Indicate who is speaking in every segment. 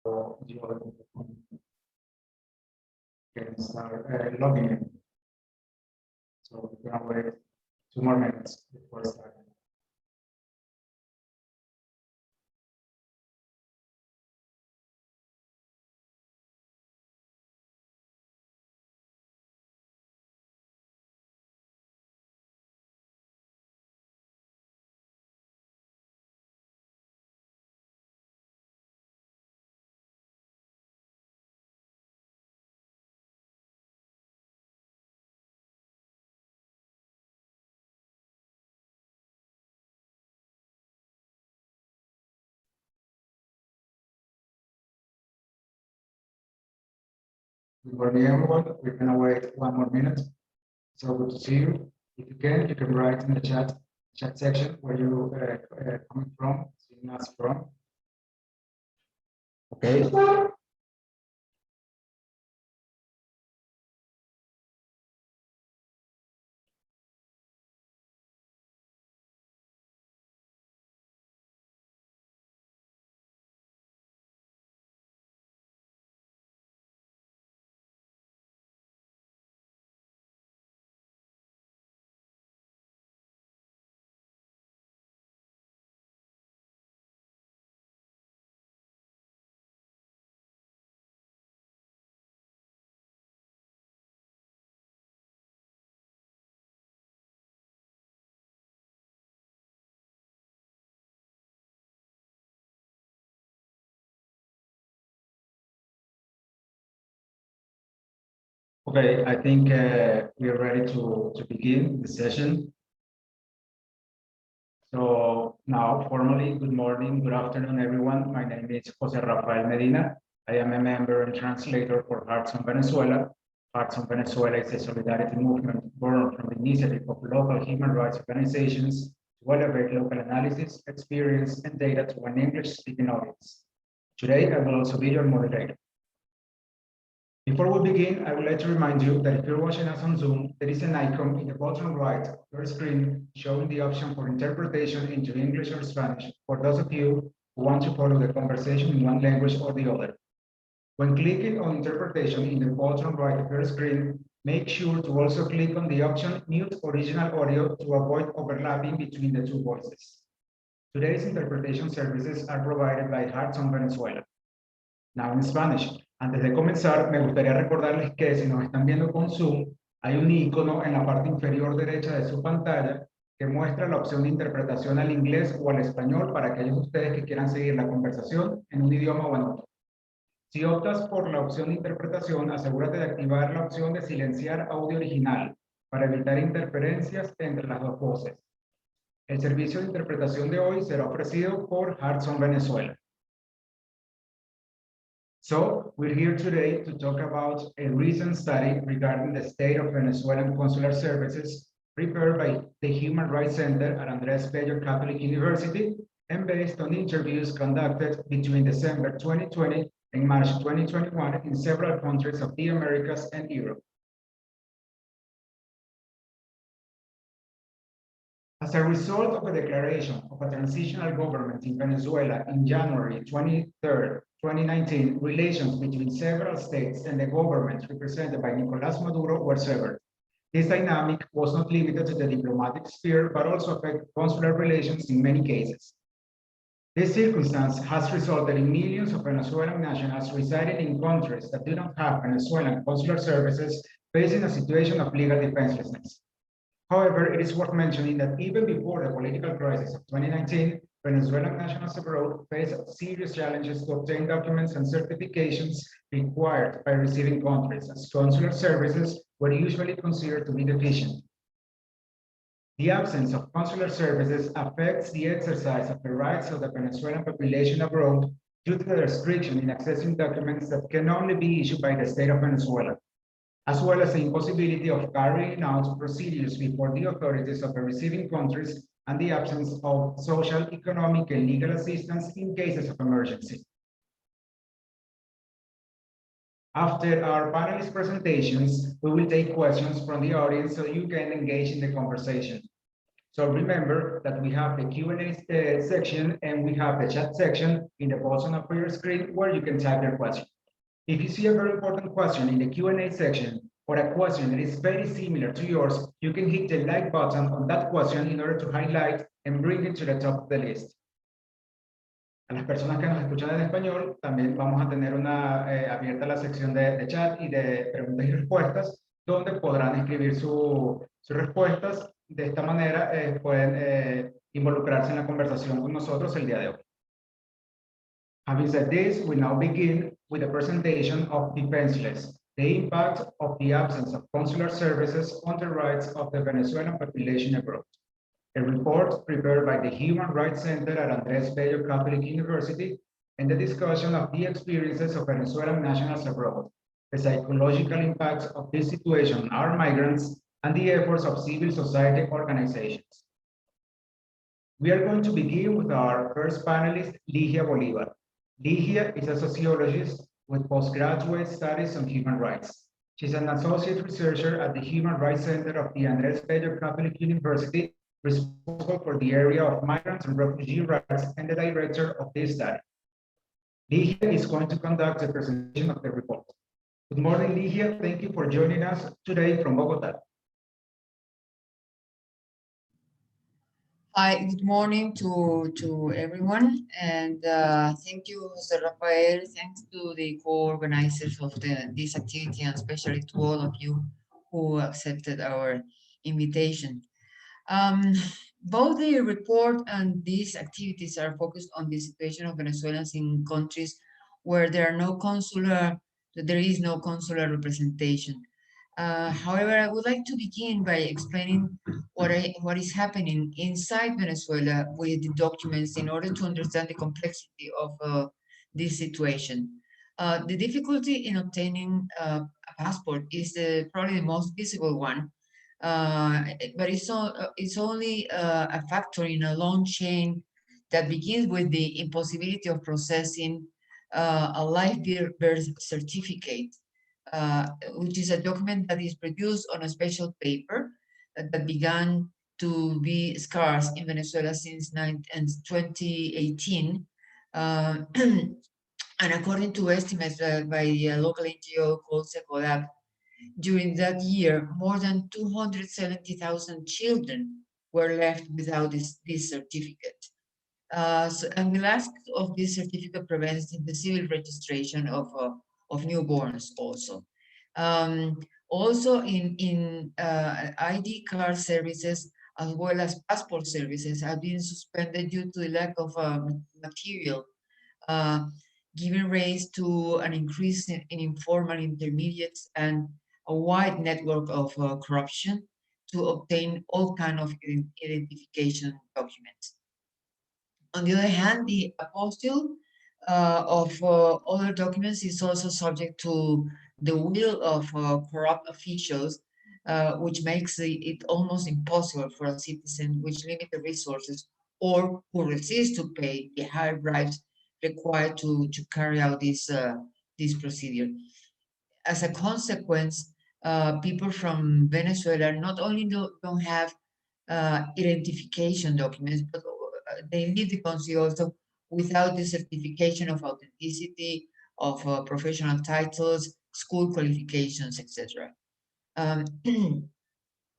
Speaker 1: You can start logging in. So we're gonna wait 2 more minutes before starting. Good morning, everyone. We're gonna wait 1 more minute. So good to see you. If you can write in the chat section where you coming from, seeing us from. Okay. Okay, I think we are ready to begin the session. So now, formally, good morning, good afternoon, everyone. My name is Jose Rafael Medina. I am a member and translator for Hearts on Venezuela. Hearts on Venezuela is a solidarity movement born from the initiative of local human rights organizations to elevate local analysis, experience, and data to an English-speaking audience. Today, I will also be your moderator. Before we begin, I would like to remind you that if you're watching us on Zoom, there is an icon in the bottom right of your screen showing the option for interpretation into English or Spanish for those of you who want to follow the conversation in one language or the other. When clicking on interpretation in the bottom right of your screen, make sure to also click on the option Mute Original Audio to avoid overlapping between the two voices. Today's interpretation services are provided by Hearts on Venezuela. Now in Spanish. Antes de comenzar, me gustaría recordarles que si nos están viendo con Zoom, hay un icono en la parte inferior derecha de su pantalla que muestra la opción de interpretación al inglés o al español para aquellos de ustedes que quieran seguir la conversación en un idioma o en otro. Si optas por la opción de interpretación, asegúrate de activar la opción de silenciar audio original para evitar interferencias entre las dos voces. El servicio de interpretación de hoy será ofrecido por Hearts on Venezuela. So we're here today to talk about a recent study regarding the state of Venezuelan consular services prepared by the Human Rights Center at Andrés Bello Catholic University and based on interviews conducted between December 2020 and March 2021 in several countries of the Americas and Europe. As a result of a declaration of a transitional government in Venezuela in January 23rd, 2019, relations between several states and the government represented by Nicolás Maduro were severed. This dynamic was not limited to the diplomatic sphere, but also affected consular relations in many cases. This circumstance has resulted in millions of Venezuelan nationals residing in countries that do not have Venezuelan consular services facing a situation of legal defenselessness. However, it is worth mentioning that even before the political crisis of 2019, Venezuelan nationals abroad faced serious challenges to obtain documents and certifications required by receiving countries, as consular services were usually considered to be deficient. The absence of consular services affects the exercise of the rights of the Venezuelan population abroad due to the restriction in accessing documents that can only be issued by the state of Venezuela, as well as the impossibility of carrying out procedures before the authorities of the receiving countries and the absence of social, economic, and legal assistance in cases of emergency. After our panelist presentations, we will take questions from the audience so you can engage in the conversation. So remember that we have the Q&A section and we have the chat section in the bottom of your screen where you can type your question. If you see a very important question in the Q&A section or a question that is very similar to yours, you can hit the like button on that question in order to highlight and bring it to the top of the list. A las personas que nos escuchan en español, también vamos a tener abierta la sección de chat y de preguntas y respuestas, donde podrán escribir sus respuestas. De esta manera pueden involucrarse en la conversación con nosotros el día de hoy. Having said this, we now begin with a presentation of Defenseless, the impact of the absence of consular services on the rights of the Venezuelan population abroad. A report prepared by the Human Rights Center at Andrés Bello Catholic University and the discussion of the experiences of Venezuelan nationals abroad, the psychological impacts of this situation on our migrants, and the efforts of civil society organizations. We are going to begin with our first panelist, Ligia Bolivar. Ligia is a sociologist with postgraduate studies on human rights. She's an associate researcher at the Human Rights Center of the Andrés Bello Catholic University, responsible for the area of migrants and refugee rights and the director of this study. Ligia is going to conduct a presentation of the report. Good morning, Ligia. Thank you for joining us today from Bogotá.
Speaker 2: Hi, good morning to everyone, and thank you, Mr. Rafael. Thanks to the co-organizers of this activity, and especially to all of you who accepted our invitation. Both the report and these activities are focused on the situation of Venezuelans in countries where there is no consular representation. However, I would like to begin by explaining what is happening inside Venezuela with the documents in order to understand the complexity of this situation. The difficulty in obtaining a passport is probably the most visible one, but it's only a factor in a long chain that begins with the impossibility of processing a live birth certificate, which is a document that is produced on a special paper that began to be scarce in Venezuela since 2018. And according to estimates by a local NGO called SECODAC, during that year, more than 270,000 children were left without this certificate. And the lack of this certificate prevents the civil registration of newborns also. Also in ID card services as well as passport services have been suspended due to the lack of material, giving rise to an increase in informal intermediates and a wide network of corruption to obtain all kinds of identification documents. On the other hand, the apostille of other documents is also subject to the will of corrupt officials, which makes it almost impossible for a citizen with limited resources or who resist to pay the high bribes required to carry out this procedure. As a consequence, people from Venezuela not only don't have identification documents, but they leave the country also without the certification of authenticity, of professional titles, school qualifications, etc.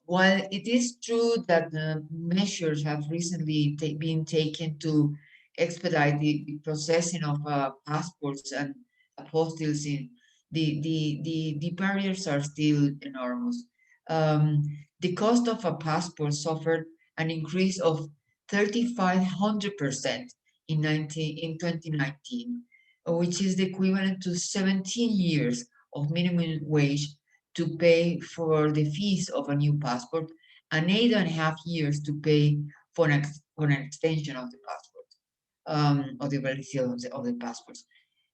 Speaker 2: While it is true that measures have recently been taken to expedite the processing of passports and apostilles, the barriers are still enormous. The cost of a passport suffered an increase of 3,500% in 2019, which is the equivalent to 17 years of minimum wage to pay for the fees of a new passport and 8.5 years to pay for an extension of the passport, or the validity of the passports.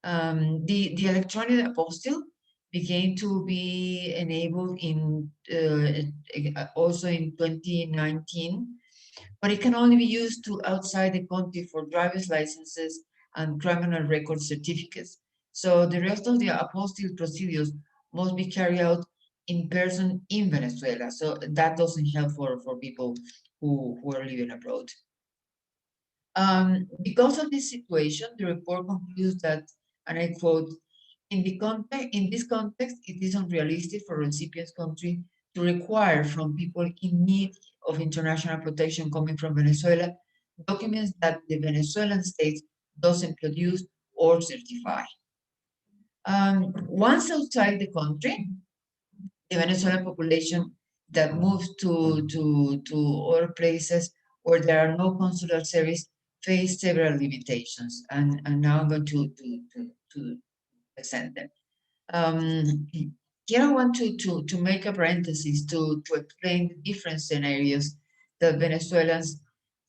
Speaker 2: The electronic apostille began to be enabled in also in 2019, but it can only be used to outside the country for driver's licenses and criminal record certificates. So the rest of the apostille procedures must be carried out in person in Venezuela. So that doesn't help for people who are living abroad. Because of this situation, the report concludes that, and I quote, in this context, it is unrealistic for recipient country to require from people in need of international protection coming from Venezuela documents that the Venezuelan state doesn't produce or certify. Once outside the country, the Venezuelan population that moves to other places where there are no consular service face several limitations. And now I'm going to present them. Here I want to make a parenthesis to explain the different scenarios that Venezuelans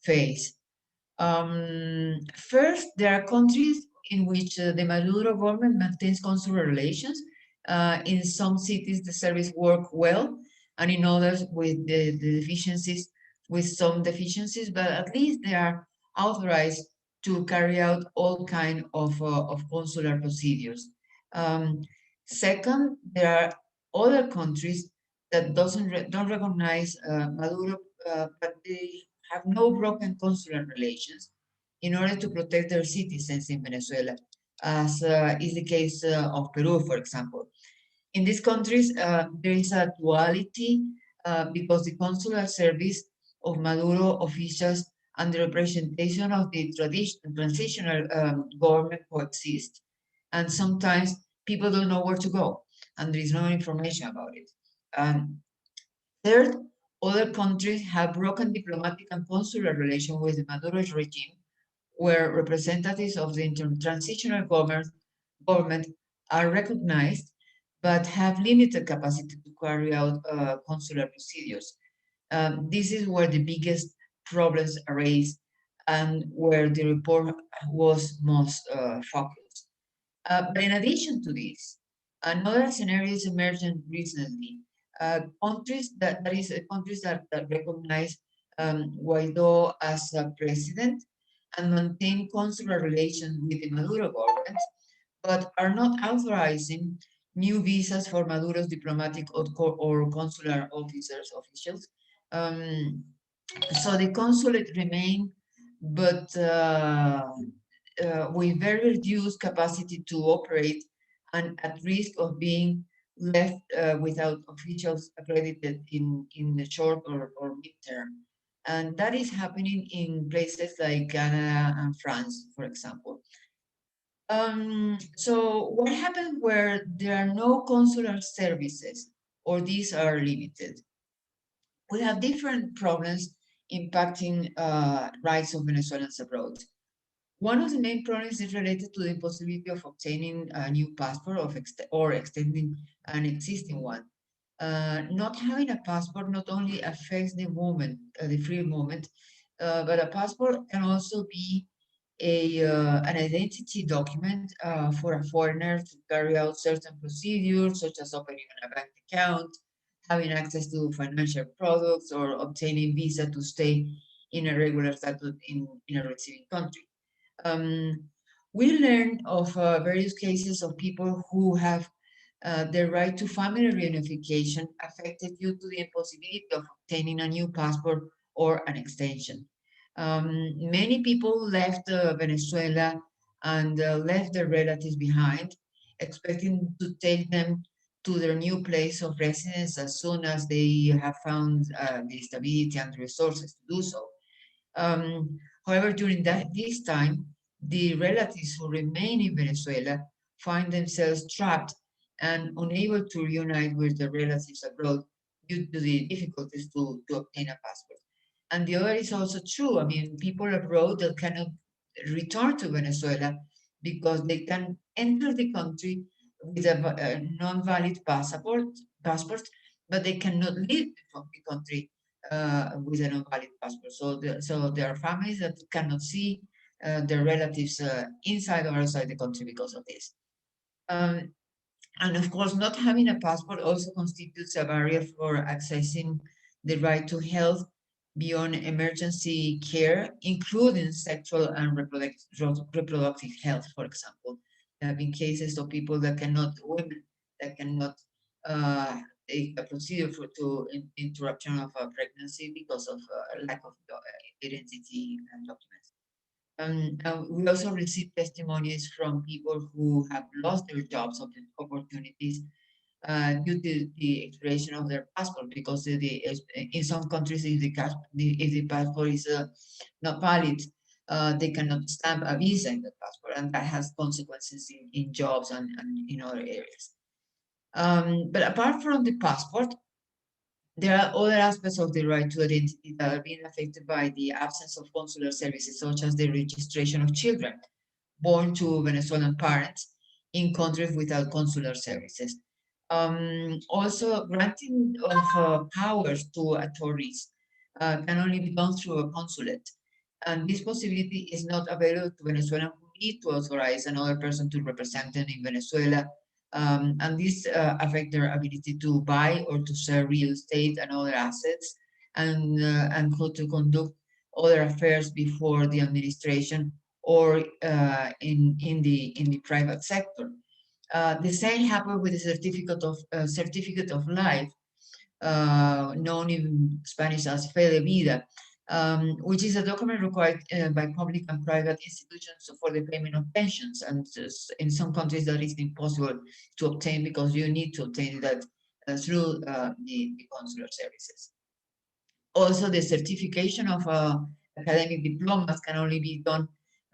Speaker 2: face. First, there are countries in which the Maduro government maintains consular relations. In some cities, the service work well, and in others with the deficiencies, with some deficiencies, but at least they are authorized to carry out all kind of consular procedures. Um, Second, there are other countries that don't recognize Maduro, but they have no broken consular relations in order to protect their citizens in Venezuela, as is the case of Peru, for example. In these countries, there is a duality because the consular service of Maduro officials and the representation of the transitional government coexist. And sometimes people don't know where to go, and there is no information about it. Um, Third, other countries have broken diplomatic and consular relations with the Maduro's regime, where representatives of the transitional government are recognized but have limited capacity to carry out consular procedures. This is where the biggest problems arise and where the report was most focused. But in addition to this, another scenario is emerging recently. Countries that recognize Guaido as a president and maintain consular relations with the Maduro government, but are not authorizing new visas for Maduro's diplomatic or consular officials. Um, so the consulate remain, but with very reduced capacity to operate and at risk of being left without officials accredited in the short or mid-term. And that is happening in places like Canada and France, for example. So what happens where there are no consular services or these are limited? We have different problems impacting rights of Venezuelans abroad. One of the main problems is related to the impossibility of obtaining a new passport or extending an existing one. Not having a passport not only affects the movement, the free movement, but a passport can also be an identity document for a foreigner to carry out certain procedures, such as opening a bank account, having access to financial products, or obtaining visa to stay in a regular status in a receiving country. Um, we learned of various cases of people who have their right to family reunification affected due to the impossibility of obtaining a new passport or an extension. Many people left Venezuela and left their relatives behind, expecting to take them to their new place of residence as soon as they have found the stability and resources to do so. However, during this time, the relatives who remain in Venezuela find themselves trapped and unable to reunite with their relatives abroad due to the difficulties to obtain a passport. And the other is also true. I mean, people abroad that cannot return to Venezuela because they can enter the country with a non-valid passport, but they cannot leave the country with a non-valid passport. So there are families that cannot see their relatives inside or outside the country because of this. Um, and of course, not having a passport also constitutes a barrier for accessing the right to health beyond emergency care, including sexual and reproductive health, for example. There have been cases of people that cannot, women that cannot uh, a procedure to interruption of a pregnancy because of lack of identity documents. We also received testimonies from people who have lost their jobs opportunities due to the expiration of their passport, because in some countries, if the passport is not valid, they cannot stamp a visa in the passport, and that has consequences in jobs and in other areas. But apart from the passport, there are other aspects of the right to identity that are being affected by the absence of consular services, such as the registration of children born to Venezuelan parents in countries without consular services. Also, granting of powers to authorities can only be done through a consulate. And this possibility is not available to Venezuelans who need to authorize another person to represent them in Venezuela. And this affects their ability to buy or to sell real estate and other assets, and how to conduct other affairs before the administration or in the private sector. The same happened with the certificate of life, known in Spanish as fe de vida, which is a document required by public and private institutions for the payment of pensions. And in some countries that is impossible to obtain, because you need to obtain that through the consular services. Also, the certification of academic diplomas can only be done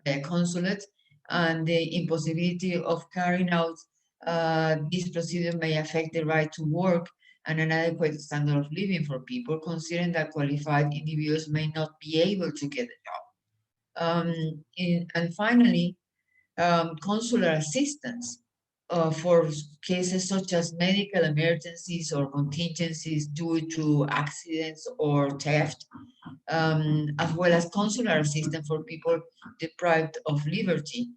Speaker 2: by a consulate, and the impossibility of carrying out this procedure may affect the right to work and an adequate standard of living for people, considering that qualified individuals may not be able to get a job. And finally, consular assistance for cases such as medical emergencies or contingencies due to accidents or theft, as well as consular assistance for people deprived of liberty,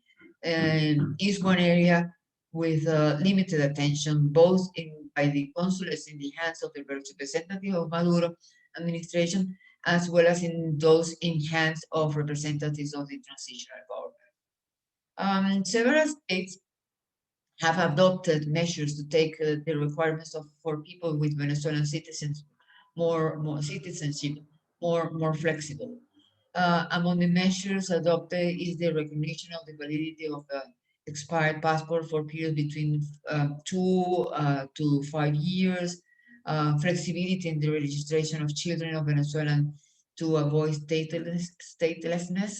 Speaker 2: is one area with limited attention, both by the consulates in the hands of the representative of Maduro administration, as well as in those in hands of representatives of the transitional government. Several states have adopted measures to take the requirements for people with Venezuelan citizens more citizenship more flexible. Among the measures adopted is the recognition of the validity of the expired passport for periods between 2 to 5 years, flexibility in the registration of children of Venezuelan to avoid statelessness,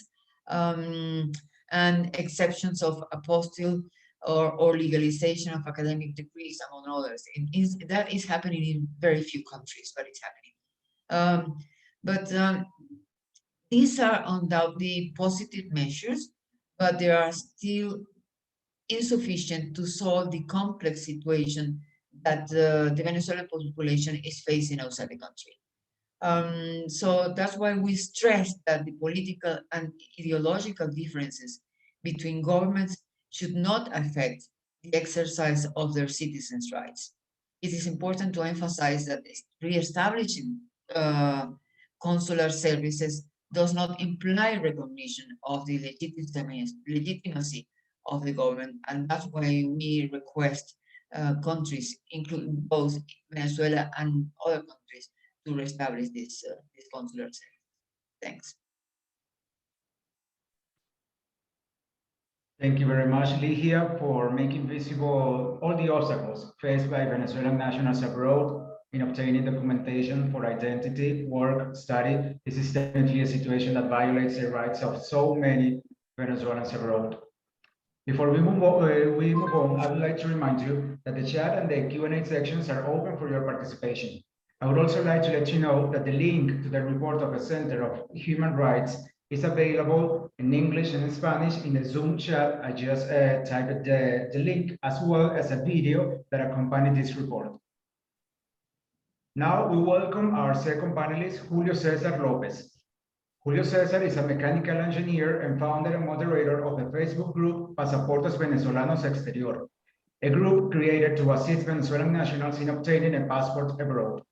Speaker 2: and exceptions of apostille or legalization of academic degrees, among others. That is happening in very few countries, but it's happening. But these are undoubtedly positive measures, but they are still insufficient to solve the complex situation that the Venezuelan population is facing outside the country. So that's why we stress that the political and ideological differences between governments should not affect the exercise of their citizens' rights. It is important to emphasize that re-establishing consular services does not imply recognition of the legitimacy of the government, and that's why we request countries, including both Venezuela and other countries, to reestablish this consular service. Thanks.
Speaker 1: Thank you very much, Ligia, for making visible all the obstacles faced by Venezuelan nationals abroad in obtaining documentation for identity, work, study. This is definitely a situation that violates the rights of so many Venezuelans abroad. Before we move on, I would like to remind you that the chat and the Q&A sections are open for your participation. I would also like to let you know that the link to the report of the Center of Human Rights is available in English and in Spanish in the Zoom chat. I just typed the link, as well as a video that accompanied this report. Now we welcome our second panelist, Julio Cesar Lopez. Julio Cesar is a mechanical engineer and founder and moderator of the Facebook group Pasaportes Venezolanos Exterior, a group created to assist Venezuelan nationals in obtaining a passport abroad.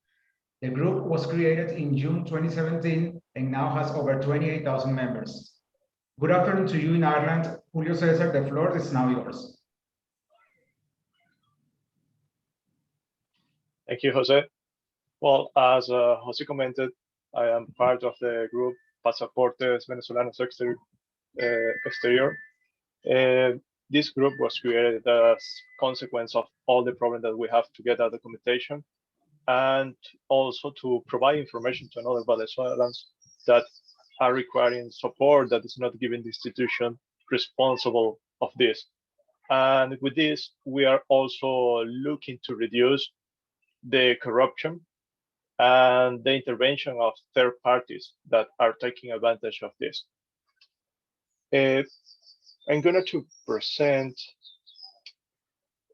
Speaker 1: The group was created in June 2017 and now has over 28,000 members. Good afternoon to you in Ireland. Julio Cesar, the floor is now yours.
Speaker 3: Thank you, Jose. Well, as Jose commented, I am part of the group Pasaportes Venezolanos Exterior. This group was created as consequence of all the problems that we have to get our documentation, and also to provide information to another Venezuelans that are requiring support that is not giving the institution responsible of this. And with this, we are also looking to reduce the corruption and the intervention of third parties that are taking advantage of this. I'm going to present,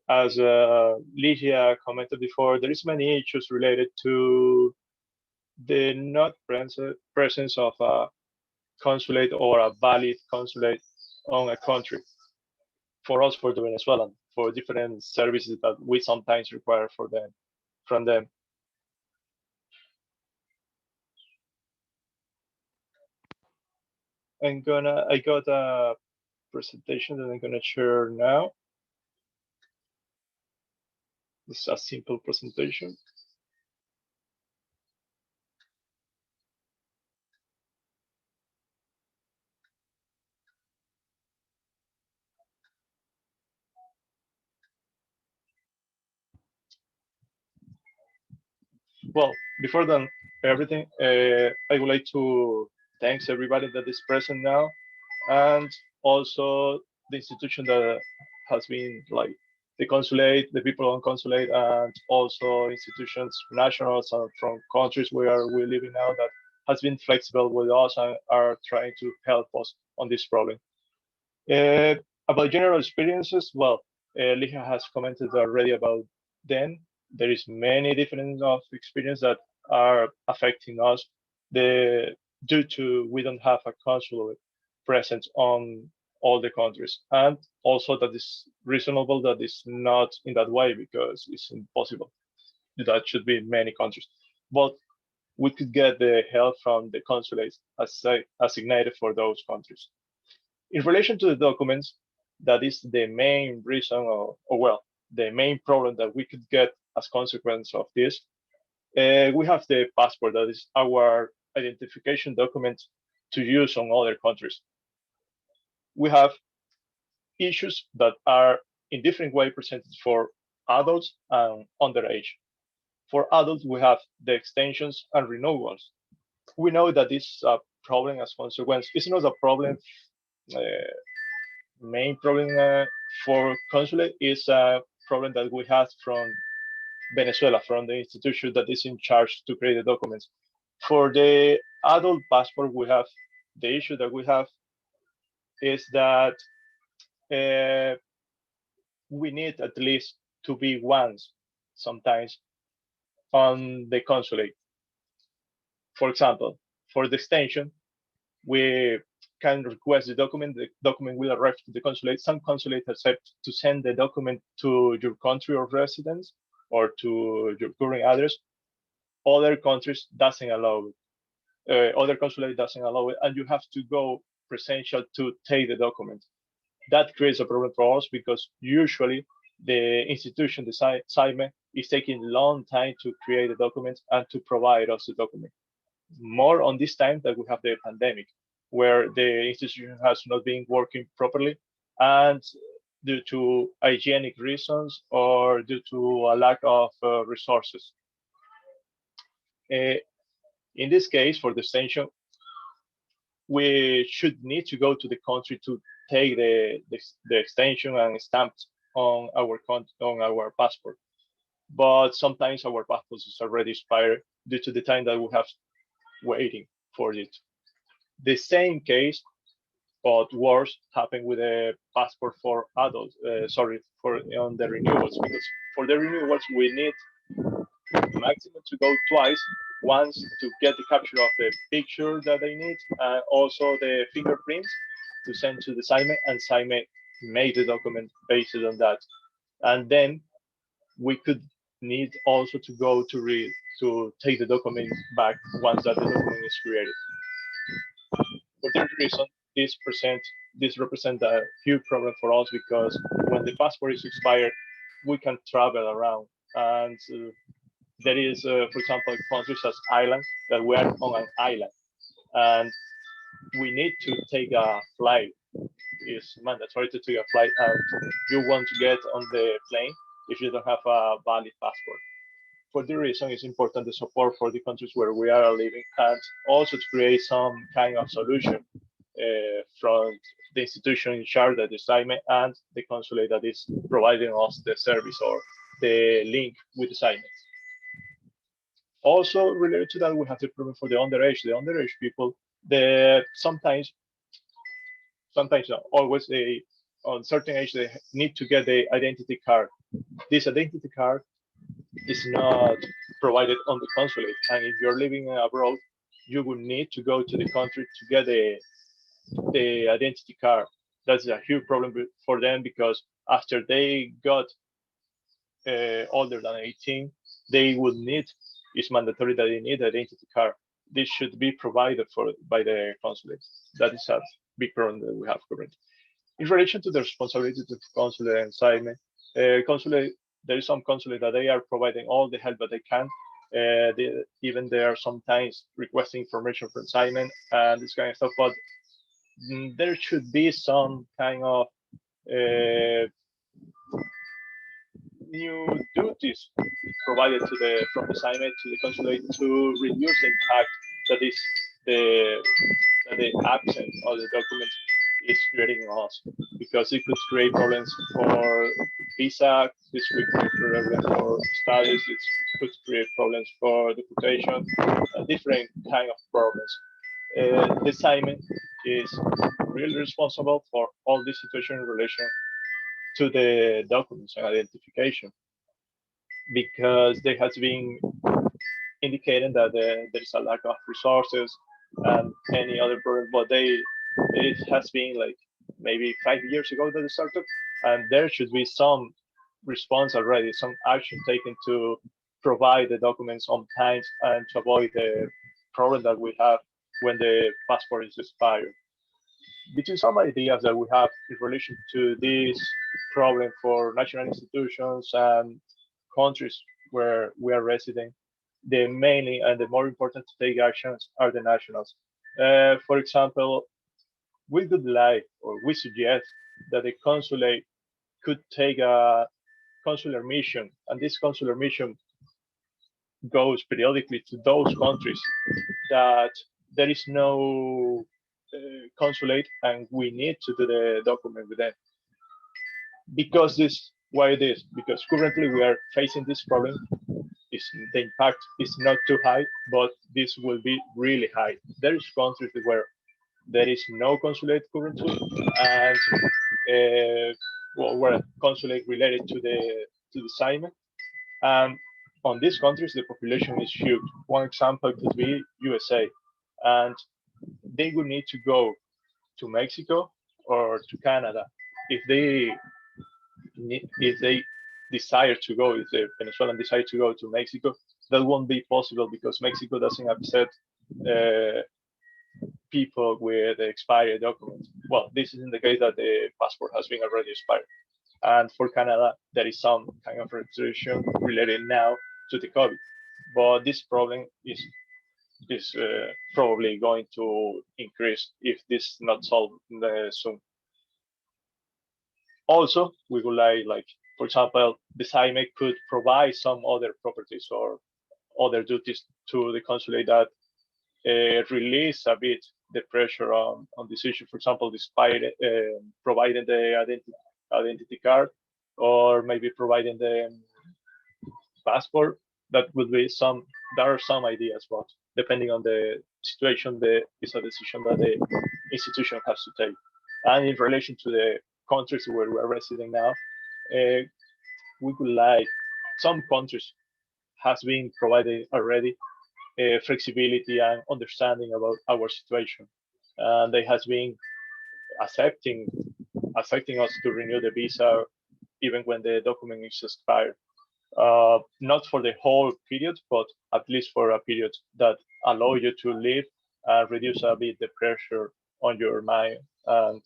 Speaker 3: as Ligia commented before, there is many issues related to the not presence of a consulate or a valid consulate on a country for us, for the Venezuelan, for different services that we sometimes require from them. I got a presentation that I'm gonna share now. This is a simple presentation. Well, before then, everything, I would like to thanks everybody that is present now, and also the institution that has been like the consulate, the people on consulate, and also institutions, nationals and from countries where we're living now that has been flexible with us and are trying to help us on this problem. Uh, about general experiences, well, Liha has commented already about them. There is many different of experience that are affecting us. Due to we don't have a consulate presence on all the countries, and also that is reasonable that is not in that way because it's impossible. That should be many countries, but we could get the help from the consulates assigned for those countries. In relation to the documents, that is the main reason, or well, the main problem that we could get as consequence of this. We have the passport, that is our identification document to use on other countries. We have issues that are in different way presented for adults and underage. For adults, we have the extensions and renewals. We know that this is a problem as consequence. It's not a problem main problem for consulate is a problem that we have from Venezuela, from the institution that is in charge to create the documents. For the adult passport, we have the issue that we have is that we need at least to be once sometimes on the consulate. For example, for the extension, we can request the document will arrive to the consulate. Some consulate accept to send the document to your country of residence or to your current address. Other countries doesn't allow it. Other consulate doesn't allow it, and you have to go presential to take the document. That creates a problem for us because usually the institution, the SAIME, is taking a long time to create the document and to provide us the document. More on this time that we have the pandemic, where the institution has not been working properly, and due to hygienic reasons or due to a lack of resources. In this case, for the extension, we should need to go to the country to take the extension and stamp on our passport. But sometimes our passport is already expired due to the time that we have waiting for it. The same case, but worse, happened with a passport for adults. For on the renewals, because for the renewals we need maximum to go twice. Once to get the capture of the picture that they need, and also the fingerprints to send to the SAIME, and SAIME made the document based on that. And then we could need also to go to take the document back once that the document is created. For this reason, this represents a huge problem for us because when the passport is expired, we can travel around, and there is, for example, countries as Ireland, that we are on an island, and we need to take a flight. It's mandatory to take a flight, and you want to get on the plane if you don't have a valid passport. For the reason, it's important the support for the countries where we are living, and also to create some kind of solution from the institution in charge of the assignment and the consulate that is providing us the service or the link with the assignments. Also related to that, we have the problem for the underage. The underage people, sometimes not always, on certain age they need to get the identity card. This identity card is not provided on the consulate, and if you're living abroad, you will need to go to the country to get the identity card. That's a huge problem for them, because after they got older than 18, they would need, it's mandatory that they need identity card. This should be provided by the consulate. That is a big problem that we have currently. In relation to the responsibility of consulate and assignment, consulate, there is some consulate that they are providing all the help that they can. Even they are sometimes requesting information for assignment and this kind of stuff, but there should be some kind of new duties provided from the assignment to the consulate to reduce the impact that is the absence of the document is creating us, because it could create problems for visa, this could create problems for studies, it could create problems for deportation, different kind of problems. The assignment is really responsible for all this situation in relation to the documents and identification, because there has been indicated that there's a lack of resources and any other problem, but it has been like maybe 5 years ago that it started, and there should be some response already, some action taken to provide the documents on time and to avoid the problem that we have when the passport is expired. Between some ideas that we have in relation to this problem for national institutions and countries where we are residing, the mainly and the more important to take actions are the nationals. For example, we would like, or we suggest, that the consulate could take a consular mission, and this consular mission goes periodically to those countries that there is no consulate and we need to do the document with them. Because why this? Because currently we are facing this problem. The impact is not too high, but this will be really high. There is countries where there is no consulate currently, and where consulate related to the assignment. And on these countries, the population is huge. One example could be USA, and they would need to go to Mexico or to Canada if they desire to go. If the Venezuelan decide to go to Mexico, that won't be possible because Mexico doesn't accept people with expired documents. Well, this is in the case that the passport has been already expired. And for Canada, there is some kind of restriction related now to the COVID. But this problem is probably going to increase if this is not solved soon. Also, we would like, for example, the assignment could provide some other properties or other duties to the consulate that release a bit the pressure on this issue. For example, despite providing the identity card, or maybe providing the passport. That would be there are some ideas, but depending on the situation, it's a decision that the institution has to take. And in relation to the countries where we're residing now, we would like, some countries has been provided already flexibility and understanding about our situation. And they has been accepting us to renew the visa even when the document is expired. Not for the whole period, but at least for a period that allow you to live and reduce a bit the pressure on your mind and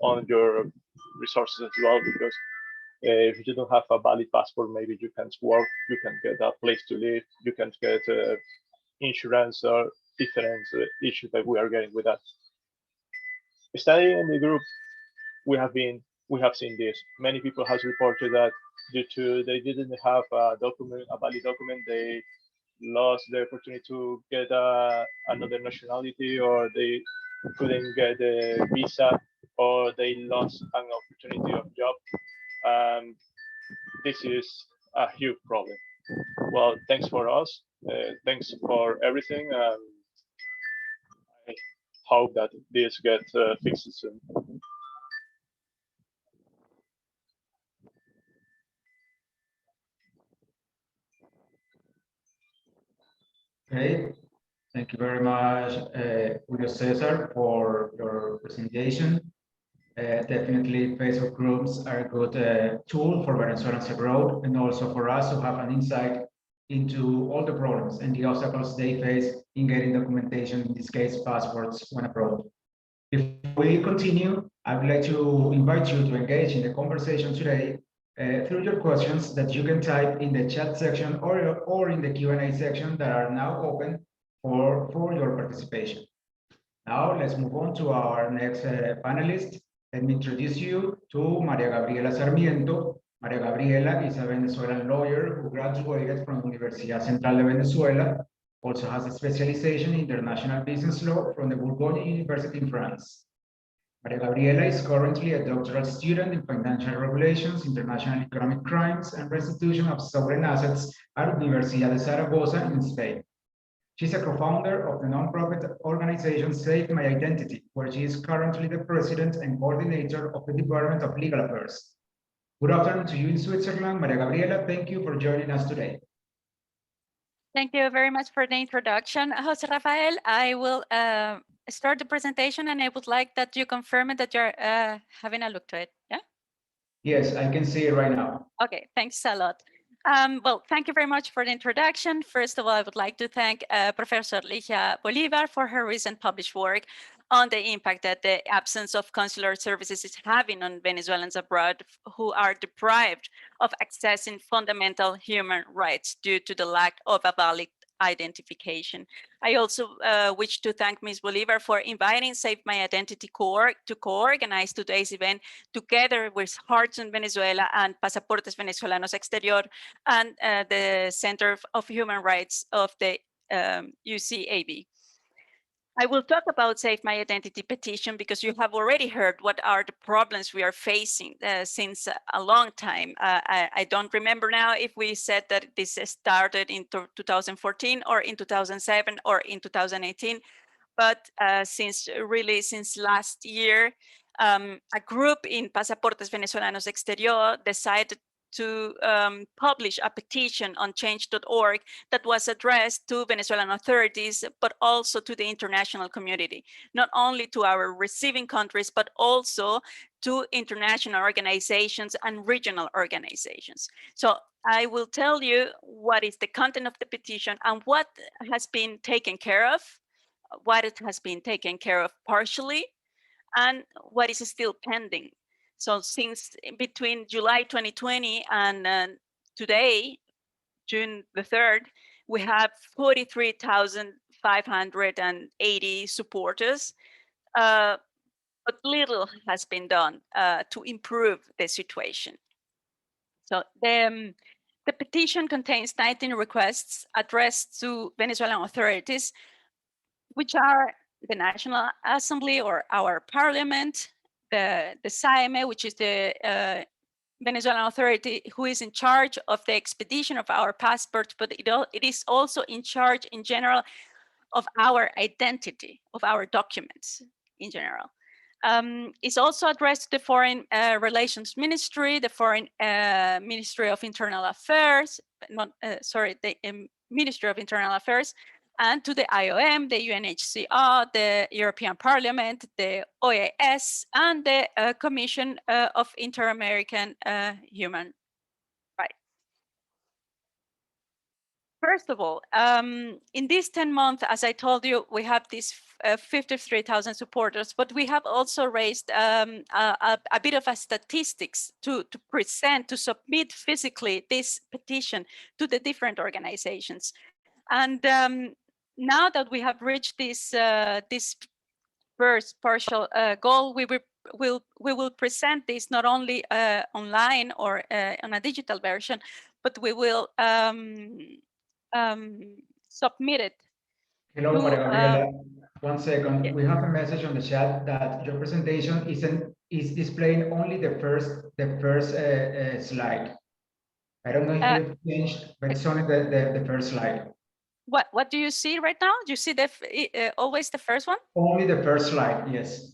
Speaker 3: on your resources as well, because If you don't have a valid passport, maybe you can't work, you can get a place to live, you can get insurance or different issues that we are getting with that. Studying in the group, we have seen this. Many people has reported that due to they didn't have a valid document, they lost the opportunity to get another nationality, or they couldn't get a visa, or they lost an opportunity of job. This is a huge problem. Well, thanks for us. Thanks for everything. I hope that this gets fixed soon.
Speaker 1: Okay, thank you very much, Julio Cesar, for your presentation. Definitely, Facebook groups are a good tool for Venezuelans abroad, and also for us to have an insight into all the problems and the obstacles they face in getting documentation, in this case, passports when abroad. Before we continue, I would like to invite you to engage in the conversation today through your questions that you can type in the chat section or in the Q&A section that are now open for your participation. Now, let's move on to our next panelist. Let me introduce you to Maria Gabriela Sarmiento. Maria Gabriela is a Venezuelan lawyer who graduated from Universidad Central de Venezuela, also has a specialization in international business law from the Bourgogne University in France. Maria Gabriela is currently a doctoral student in financial regulations, international economic crimes, and restitution of sovereign assets at Universidad de Zaragoza in Spain. She's a co-founder of the nonprofit organization Save My Identity, where she is currently the president and coordinator of the Department of Legal Affairs. Good afternoon to you in Switzerland, Maria Gabriela. Thank you for joining us today.
Speaker 4: Thank you very much for the introduction, Jose Rafael. I will start the presentation, and I would like that you confirm that you're having a look to it. Yeah?
Speaker 1: Yes, I can see it right now.
Speaker 4: Okay, thanks a lot. Well, thank you very much for the introduction. First of all, I would like to thank Professor Ligia Bolivar for her recent published work on the impact that the absence of consular services is having on Venezuelans abroad who are deprived of accessing fundamental human rights due to the lack of a valid identification. I also wish to thank Ms. Bolivar for inviting Save My Identity to co-organize today's event together with Hearts on Venezuela and Pasaportes Venezolanos Exterior and the Center of Human Rights of the UCAB. I will talk about Save My Identity petition because you have already heard what are the problems we are facing since a long time. I don't remember now if we said that this started in 2014 or in 2007 or in 2018, but since last year, a group in Pasaportes Venezolanos Exterior decided to publish a petition on change.org that was addressed to Venezuelan authorities, but also to the international community, not only to our receiving countries, but also to international organizations and regional organizations. So I will tell you what is the content of the petition and what has been taken care of, what it has been taken care of partially, and what is still pending. So since between July 2020 and today, June the 3rd, we have 43,580 supporters, but little has been done to improve the situation. So the petition contains 19 requests addressed to Venezuelan authorities, which are the National Assembly or our parliament, the SAEME, which is the Venezuelan authority who is in charge of the expedition of our passports, but it is also in charge in general of our identity, of our documents in general. It's also addressed to the Foreign Relations Ministry, the Foreign Ministry of Internal Affairs, the Ministry of Internal Affairs, and to the IOM, the UNHCR, the European Parliament, the OAS, and the Commission of Inter-American Human Rights. First of all, in these 10 months, as I told you, we have these 53,000 supporters, but we have also raised a bit of a statistics to present, to submit physically this petition to the different organizations. And now that we have reached this first partial goal, we will present this not only online or on a digital version, but we will submit it.
Speaker 1: Hello,
Speaker 4: to,
Speaker 1: Maria Gabriela. 1 second. Yeah. We have a message on the chat that your presentation is displaying only the first slide. I don't know if you've changed, but it's only the first slide.
Speaker 4: What do you see right now? Do you see the always the first one?
Speaker 1: Only the first slide, yes.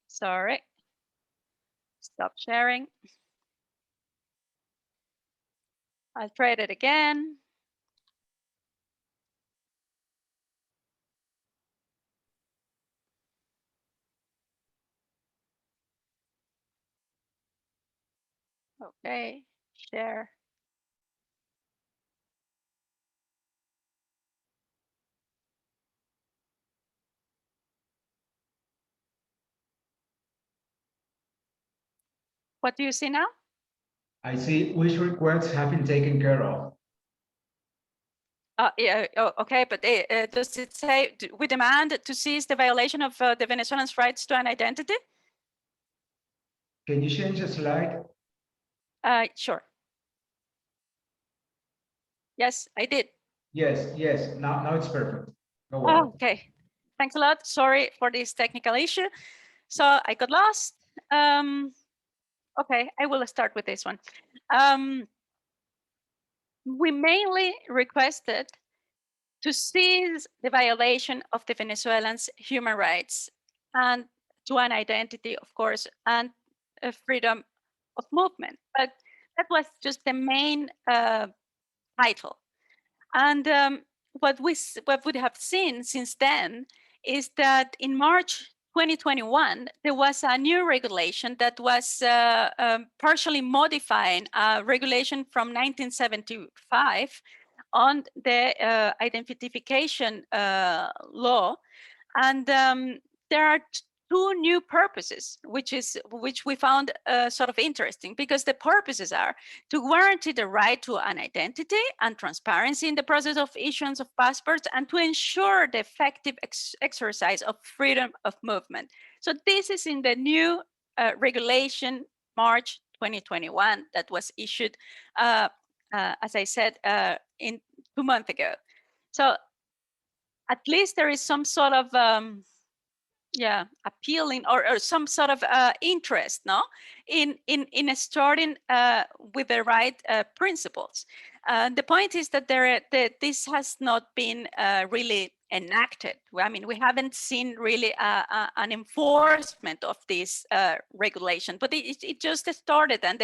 Speaker 4: Sorry. Stop sharing. I'll try it again. Okay, share. What do you see now?
Speaker 1: I see which requests have been taken care of.
Speaker 4: Yeah, okay, but does it say we demand to cease the violation of the Venezuelans' rights to an identity?
Speaker 1: Can you change the slide?
Speaker 4: Sure. Yes, I did.
Speaker 1: Yes. Now it's perfect. Go on.
Speaker 4: Okay, thanks a lot. Sorry for this technical issue. So I got lost. Okay, I will start with this one. We mainly requested to cease the violation of the Venezuelans' human rights and to an identity, of course, and freedom of movement. But that was just the main title. And what we have seen since then is that in March 2021, there was a new regulation that was partially modifying a regulation from 1975 on the identification law. And there are two new purposes, which we found sort of interesting, because the purposes are to guarantee the right to an identity and transparency in the process of issuance of passports, and to ensure the effective exercise of freedom of movement. So this is in the new regulation, March 2021, that was issued, as I said, in 2 months ago. So at least there is some sort of appealing or some sort of interest, no, in starting with the right principles. The point is that this has not been really enacted. I mean, we haven't seen really an enforcement of this regulation, but it just started, and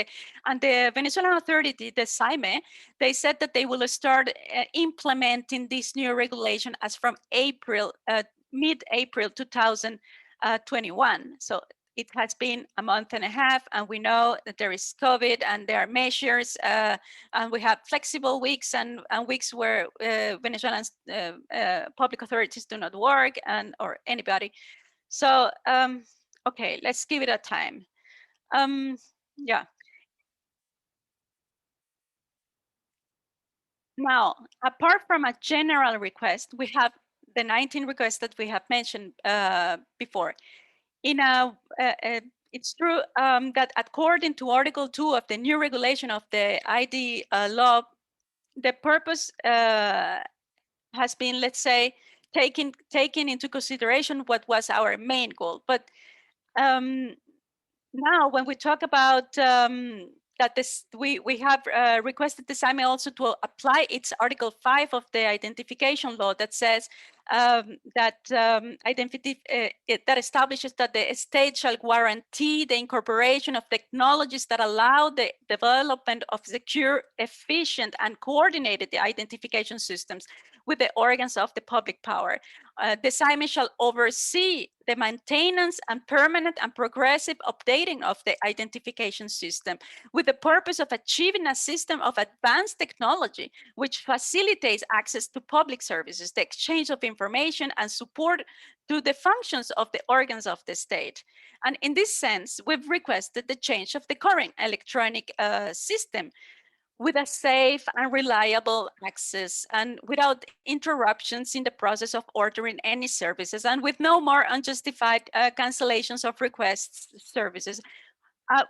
Speaker 4: the Venezuelan authority, the SAIME, they said that they will start implementing this new regulation as from mid-April 2021. So it has been a month and a half, and we know that there is COVID and there are measures, and we have flexible weeks and weeks where Venezuelan public authorities do not work, or anybody. So okay, let's give it a time. Yeah. Now, apart from a general request, we have the 19 requests that we have mentioned before. It's true that according to Article 2 of the new regulation of the ID law, the purpose has been, let's say, taking into consideration what was our main goal. But now, when we talk about that we have requested the SAIME also to apply its Article 5 of the identification law that says that establishes that the state shall guarantee the incorporation of technologies that allow the development of secure, efficient, and coordinated identification systems with the organs of the public power. The SAIME shall oversee the maintenance and permanent and progressive updating of the identification system with the purpose of achieving a system of advanced technology which facilitates access to public services, the exchange of information, and support to the functions of the organs of the state. And in this sense, we've requested the change of the current electronic system with a safe and reliable access and without interruptions in the process of ordering any services and with no more unjustified cancellations of requests services.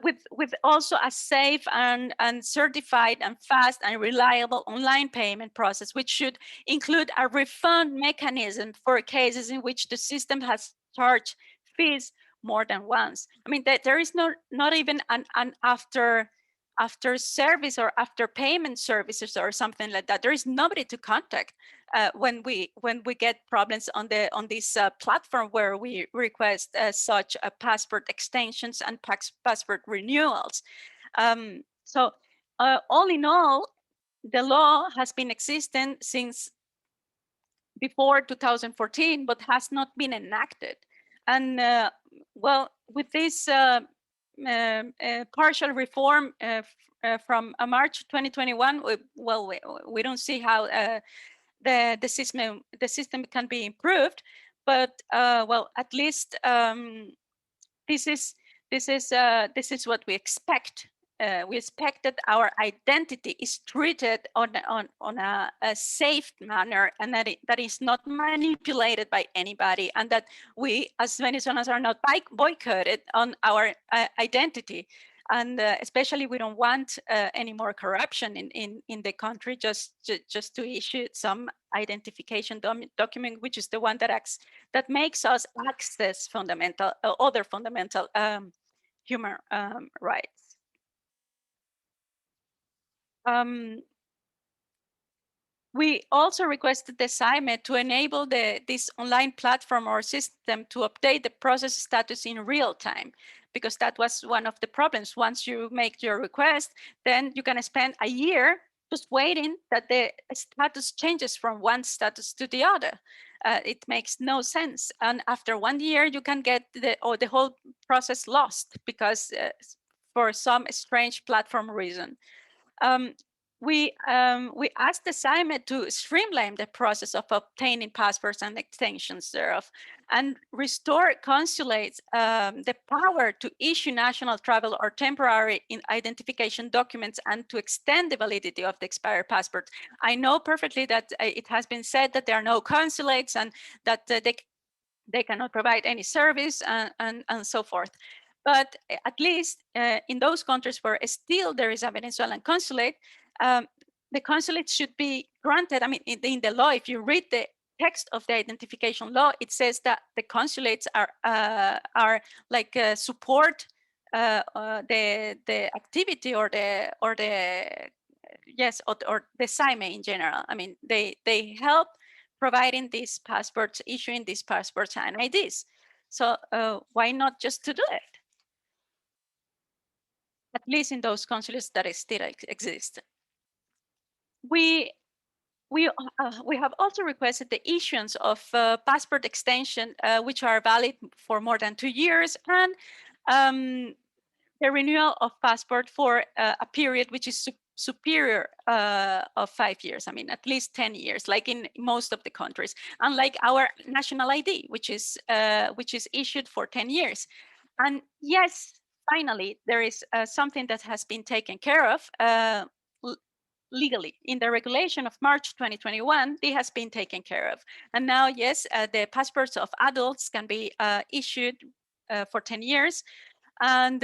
Speaker 4: With also a safe and certified and fast and reliable online payment process, which should include a refund mechanism for cases in which the system has charged fees more than once. I mean, there is not even an after service or after payment services or something like that. There is nobody to contact when we get problems on this platform where we request such passport extensions and passport renewals. So all in all, the law has been existing since before 2014, but has not been enacted. And well, with this partial reform from March 2021, we don't see how the system can be improved, but well, at least this is what we expect. We expect that our identity is treated on a safe manner, and that is not manipulated by anybody, and that we as Venezuelans are not boycotted on our identity. And especially, we don't want any more corruption in the country, just to issue some identification document, which is the one that makes us access fundamental other fundamental human rights. We also requested the SAIME to enable this online platform or system to update the process status in real time, because that was one of the problems. Once you make your request, then you can spend a year just waiting that the status changes from one status to the other. It makes no sense. And after 1 year, you can get the whole process lost because for some strange platform reason. We asked the SAIME to streamline the process of obtaining passports and extensions thereof, and restore consulates the power to issue national travel or temporary identification documents and to extend the validity of the expired passport. I know perfectly that it has been said that there are no consulates and that they cannot provide any service and so forth. But at least in those countries where still there is a Venezuelan consulate, the consulate should be granted. I mean, in the law, if you read the text of the identification law, it says that the consulates are like support the activity or the SAIME in general. I mean, they help providing these passports, issuing these passports and IDs. So why not just to do it? At least in those consulates that still exist. We have also requested the issuance of passport extension, which are valid for more than 2 years, and the renewal of passport for a period which is superior of 5 years. I mean, at least 10 years, like in most of the countries, unlike our national ID, which is issued for 10 years. And yes, finally, there is something that has been taken care of legally in the regulation of March 2021. It has been taken care of, and now yes, the passports of adults can be issued for 10 years, and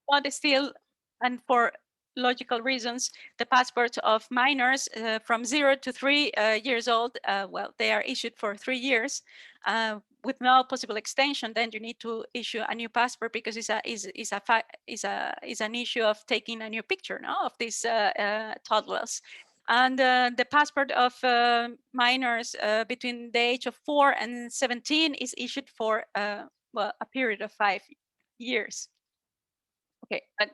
Speaker 4: but still, and for logical reasons, the passports of minors from 0 to 3 years old, well, they are issued for 3 years with no possible extension. Then you need to issue a new passport because it's an issue of taking a new picture, no, of these toddlers. And the passport of minors between the age of 4 and 17 is issued for well, a period of 5 years. Okay, but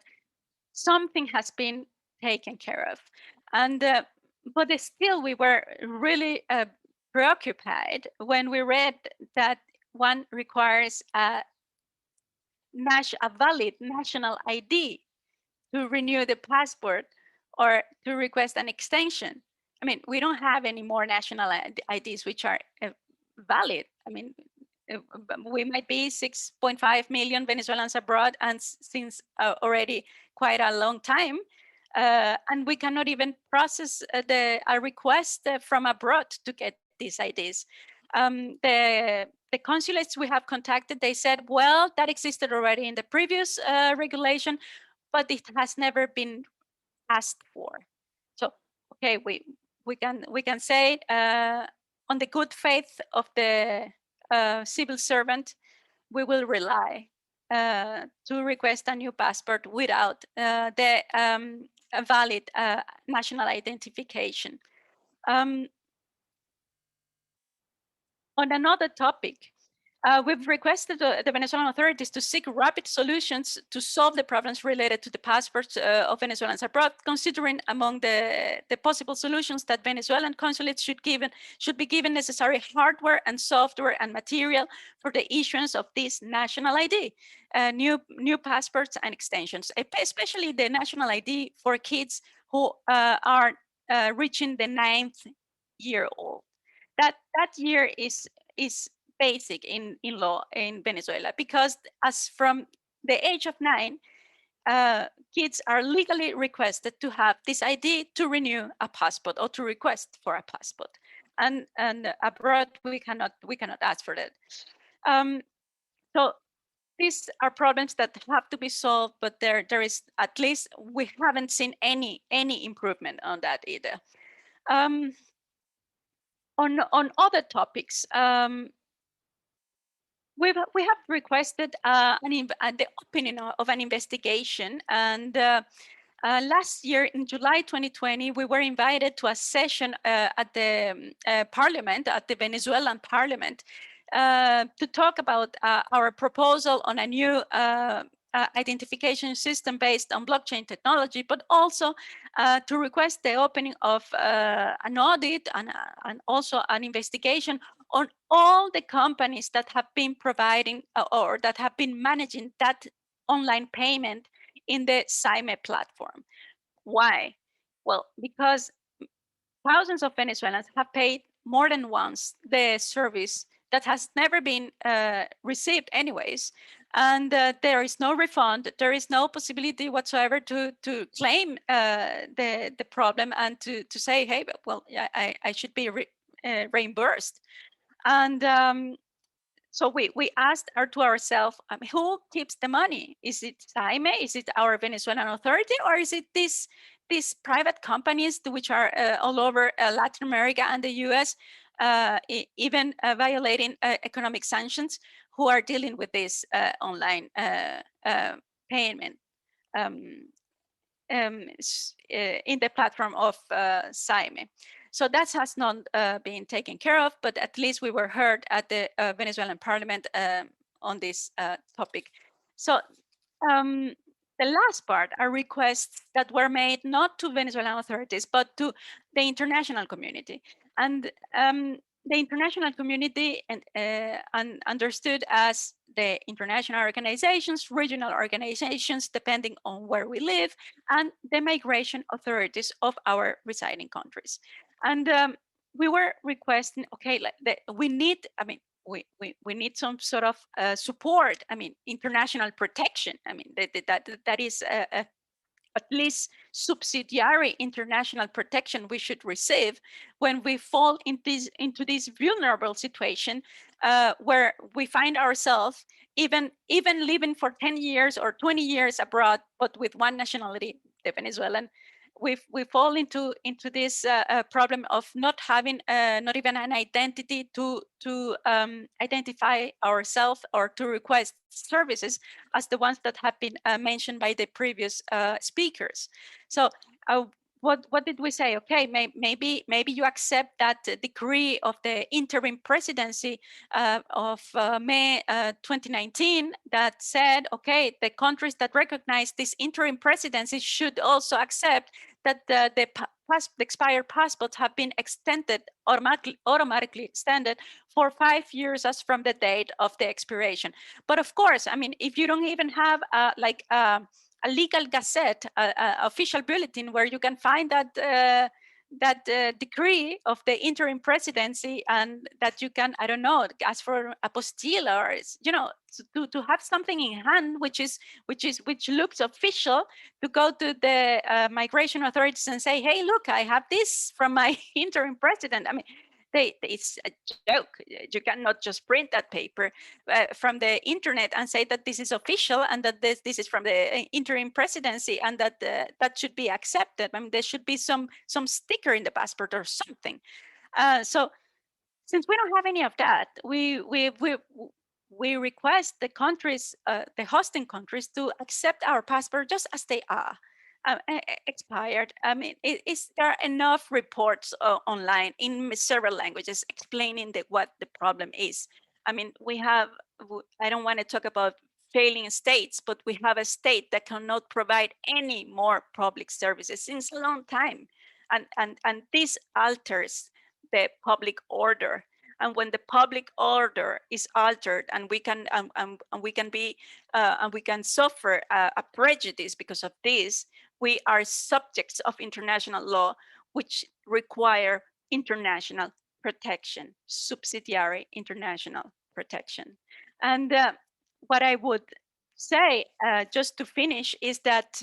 Speaker 4: something has been taken care of. And but still, we were really preoccupied when we read that one requires a valid national ID to renew the passport or to request an extension. I mean, we don't have any more national IDs which are valid. I mean, we might be 6.5 million Venezuelans abroad, and since already quite a long time, and we cannot even process a request from abroad to get these IDs. The consulates we have contacted, they said, well, that existed already in the previous regulation, but it has never been asked for. So, okay, we can say on the good faith of the civil servant, we will rely to request a new passport without the a valid national identification. On another topic, we've requested the Venezuelan authorities to seek rapid solutions to solve the problems related to the passports of Venezuelans abroad, considering among the possible solutions that Venezuelan consulates should be given necessary hardware and software and material for the issuance of this national ID, new passports and extensions, especially the national ID for kids who are reaching the 9th year old. That year is basic in law in Venezuela, because as from the age of 9, kids are legally requested to have this ID to renew a passport or to request for a passport, and abroad we cannot ask for that. So these are problems that have to be solved, but there is, at least we haven't seen any improvement on that either. On other topics, we have requested the opening of an investigation, and last year in July 2020, we were invited to a session at the parliament, at the Venezuelan parliament, to talk about our proposal on a new identification system based on blockchain technology, but also to request the opening of an audit and also an investigation on all the companies that have been providing or that have been managing that online payment in the SAIME platform. Why? Well, because thousands of Venezuelans have paid more than once the service that has never been received anyways, and there is no refund, there is no possibility whatsoever to claim the problem and to say, hey, well, I should be reimbursed. And so we asked to ourselves, who keeps the money? Is it SAIME? Is it our Venezuelan authority? Or is it these private companies which are all over Latin America and the US, even violating economic sanctions, who are dealing with this online payment in the platform of SAIME? So that has not been taken care of, but at least we were heard at the Venezuelan parliament on this topic. So the last part are requests that were made not to Venezuelan authorities, but to the international community. And the international community and understood as the international organizations, regional organizations, depending on where we live, and the migration authorities of our residing countries. And we were requesting, okay, we need, we need some sort of support. International protection. That is at least subsidiary international protection we should receive when we fall into this vulnerable situation where we find ourselves even living for 10 years or 20 years abroad, but with one nationality, the Venezuelan. We fall into this problem of not having not even an identity to identify ourselves or to request services as the ones that have been mentioned by the previous speakers. So what did we say? Okay, maybe you accept that decree of the interim presidency of May 2019 that said, okay, the countries that recognize this interim presidency should also accept that the expired passports have been extended, automatically extended for 5 years as from the date of the expiration. But of course, I mean, if you don't even have a legal gazette, official bulletin where you can find that decree of the interim presidency, and that you can, I don't know, ask for apostille, or to have something in hand which looks official, to go to the migration authorities and say, hey, look, I have this from my interim president. I mean, it's a joke. You cannot just print that paper from the internet and say that this is official, and that this is from the interim presidency, and that that should be accepted. I mean, there should be some sticker in the passport or something. So since we don't have any of that, we request the countries, the hosting countries, to accept our passport just as they are. Expired. I mean, there are enough reports online in several languages explaining what the problem is. I mean, I don't want to talk about failing states, but we have a state that cannot provide any more public services since a long time. And this alters the public order. And when the public order is altered, and we can suffer a prejudice because of this, we are subjects of international law, which require international protection, subsidiary international protection. And what I would say, just to finish, is that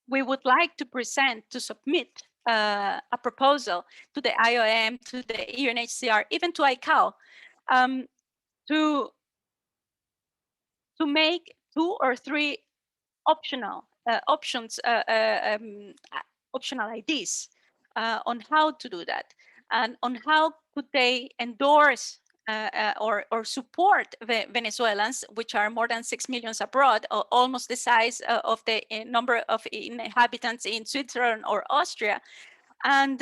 Speaker 4: we would like to submit a proposal to the IOM, to the UNHCR, even to ICAO, to make 2 or 3 optional IDs on how to do that, and on how could they endorse or support the Venezuelans, which are more than 6 million abroad, or almost the size of the number of inhabitants in Switzerland or Austria, and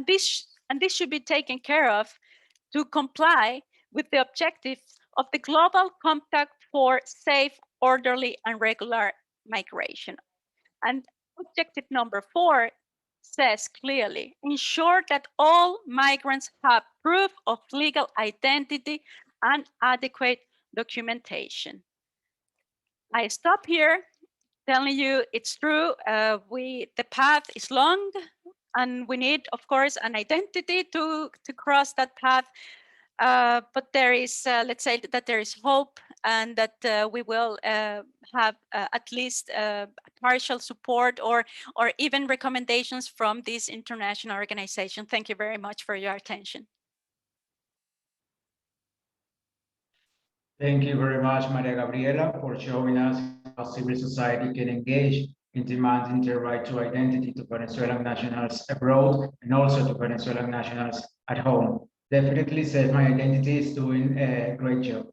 Speaker 4: this should be taken care of to comply with the objectives of the Global Compact for Safe, Orderly, and Regular Migration. And objective number 4 says clearly, ensure that all migrants have proof of legal identity and adequate documentation. I stop here telling you it's true. The path is long, and we need, of course, an identity to cross that path. But there is, let's say that there is hope, and that we will have at least partial support or even recommendations from this international organization. Thank you very much for your attention.
Speaker 1: Thank you very much, Maria Gabriela, for showing us how civil society can engage in demanding the right to identity to Venezuelan nationals abroad and also to Venezuelan nationals at home. Definitely Save My Identity is doing a great job.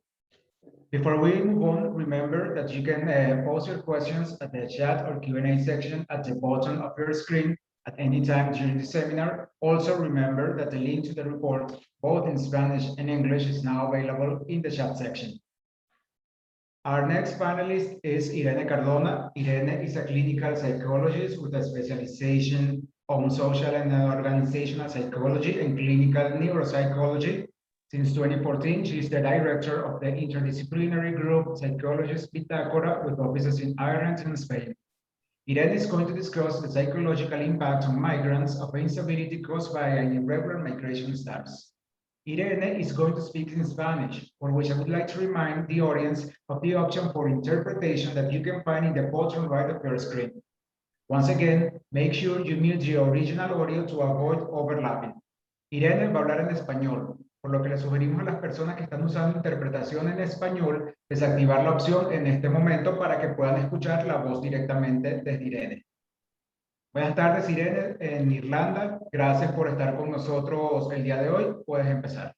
Speaker 1: Before we move on, remember that you can post your questions at the chat or Q&A section at the bottom of your screen at any time during the seminar. Also remember that the link to the report, both in Spanish and English, is now available in the chat section. Our next panelist is Irena Cardona. Irene is a clinical psychologist with a specialization on social and organizational psychology and clinical neuropsychology. Since 2014, she is the director of the interdisciplinary group Psychologists Bitácora, with offices in Ireland and Spain. Irene is going to discuss the psychological impact on migrants of instability caused by an irregular migration status. Irene is going to speak in Spanish, for which I would like to remind the audience of the option for interpretation that you can find in the bottom right of your screen. Once again, make sure you mute your original audio to avoid overlapping. Irene va a hablar en español, por lo que le sugerimos a las personas que están usando interpretación en español desactivar la opción en este momento para que puedan escuchar la voz directamente desde Irene. Buenas tardes, Irene, en Irlanda. Gracias por estar con nosotros el día de hoy. Puedes empezar.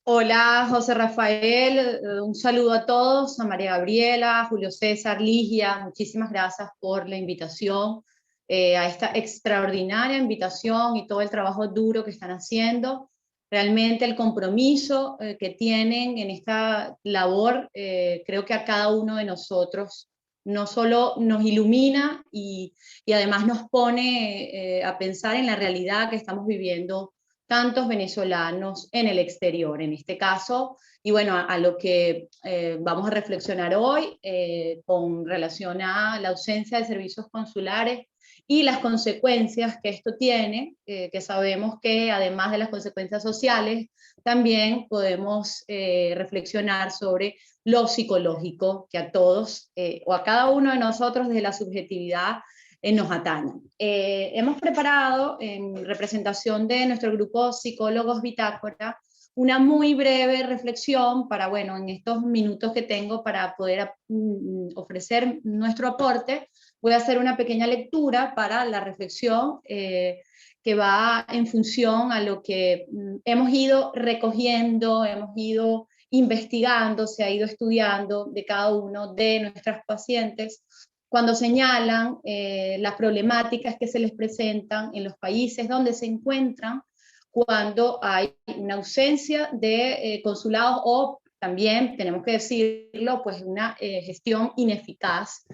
Speaker 5: Hola, José Rafael. Un saludo a todos, a María Gabriela, a Julio César, Ligia. Muchísimas gracias por la invitación, a esta extraordinaria invitación y todo el trabajo duro que están haciendo. Realmente el compromiso que tienen en esta labor, creo que a cada uno de nosotros no solo nos ilumina y además nos pone a pensar en la realidad que estamos viviendo tantos venezolanos en el exterior, en este caso, y bueno, a lo que vamos a reflexionar hoy con relación a la ausencia de servicios consulares y las consecuencias que esto tiene, que sabemos que además de las consecuencias sociales, también podemos reflexionar sobre lo psicológico que a todos o a cada uno de nosotros desde la subjetividad nos atañe. Hemos preparado en representación de nuestro grupo Psicólogos Bitácora una muy breve reflexión para, bueno, en estos minutos que tengo para poder ofrecer nuestro aporte, voy a hacer una pequeña lectura para la reflexión que va en función a lo que hemos ido recogiendo, hemos ido investigando, se ha ido estudiando de cada uno de nuestras pacientes, cuando señalan las problemáticas que se les presentan en los países donde se encuentran, cuando hay una ausencia de consulados o también, tenemos que decirlo, pues una gestión ineficaz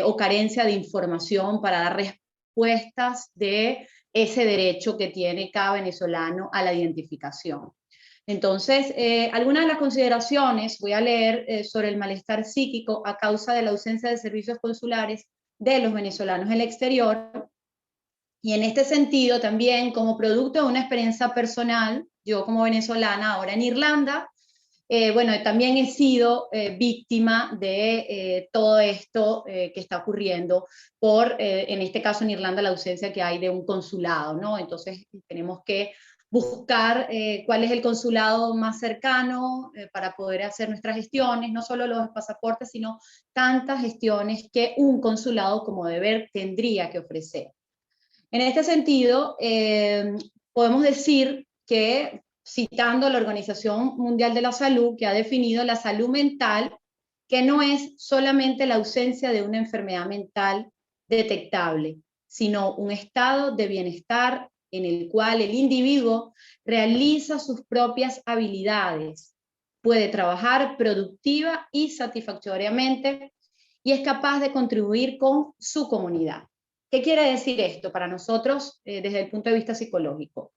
Speaker 5: o carencia de información para dar respuestas de ese derecho que tiene cada venezolano a la identificación. Entonces, algunas de las consideraciones voy a leer sobre el malestar psíquico a causa de la ausencia de servicios consulares de los venezolanos en el exterior. Y en este sentido también, como producto de una experiencia personal, yo como venezolana ahora en Irlanda, bueno, también he sido víctima de todo esto que está ocurriendo por, en este caso en Irlanda, la ausencia que hay de un consulado, ¿no? Entonces tenemos que buscar cuál es el consulado más cercano para poder hacer nuestras gestiones, no solo los pasaportes, sino tantas gestiones que un consulado como deber tendría que ofrecer. En este sentido, podemos decir que, citando la Organización Mundial de la Salud, que ha definido la salud mental, que no es solamente la ausencia de una enfermedad mental detectable, sino un estado de bienestar en el cual el individuo realiza sus propias habilidades, puede trabajar productiva y satisfactoriamente y es capaz de contribuir con su comunidad. ¿Qué quiere decir esto para nosotros desde el punto de vista psicológico?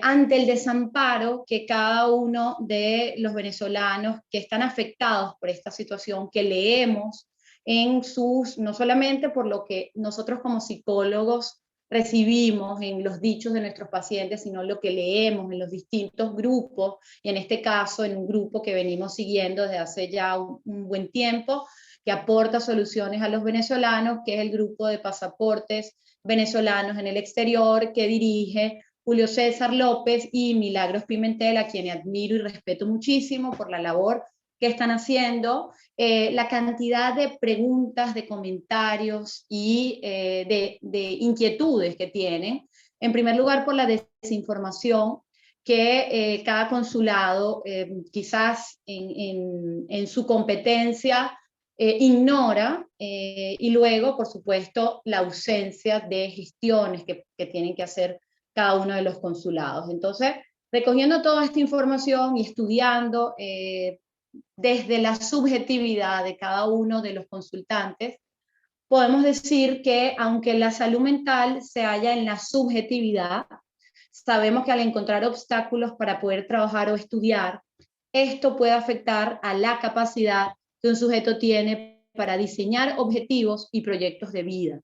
Speaker 5: Ante el desamparo que cada uno de los venezolanos que están afectados por esta situación, que leemos en sus, no solamente por lo que nosotros como psicólogos recibimos en los dichos de nuestros pacientes, sino lo que leemos en los distintos grupos, y en este caso en un grupo que venimos siguiendo desde hace ya un buen tiempo, que aporta soluciones a los venezolanos, que es el grupo de pasaportes venezolanos en el exterior, que dirige Julio César López y Milagros Pimentel, a quienes admiro y respeto muchísimo por la labor que están haciendo, la cantidad de preguntas, de comentarios y de inquietudes que tienen. En primer lugar, por la desinformación que cada consulado, quizás en su competencia, ignora, y luego, por supuesto, la ausencia de gestiones que tienen que hacer cada uno de los consulados. Entonces, recogiendo toda esta información y estudiando desde la subjetividad de cada uno de los consultantes, podemos decir que aunque la salud mental se halla en la subjetividad, sabemos que al encontrar obstáculos para poder trabajar o estudiar, esto puede afectar a la capacidad que un sujeto tiene para diseñar objetivos y proyectos de vida,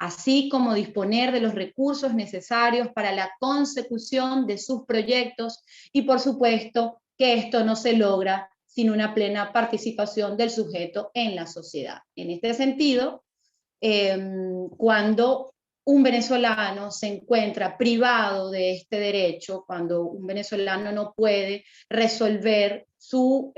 Speaker 5: así como disponer de los recursos necesarios para la consecución de sus proyectos y, por supuesto, que esto no se logra sin una plena participación del sujeto en la sociedad. En este sentido, cuando un venezolano se encuentra privado de este derecho, cuando un venezolano no puede resolver su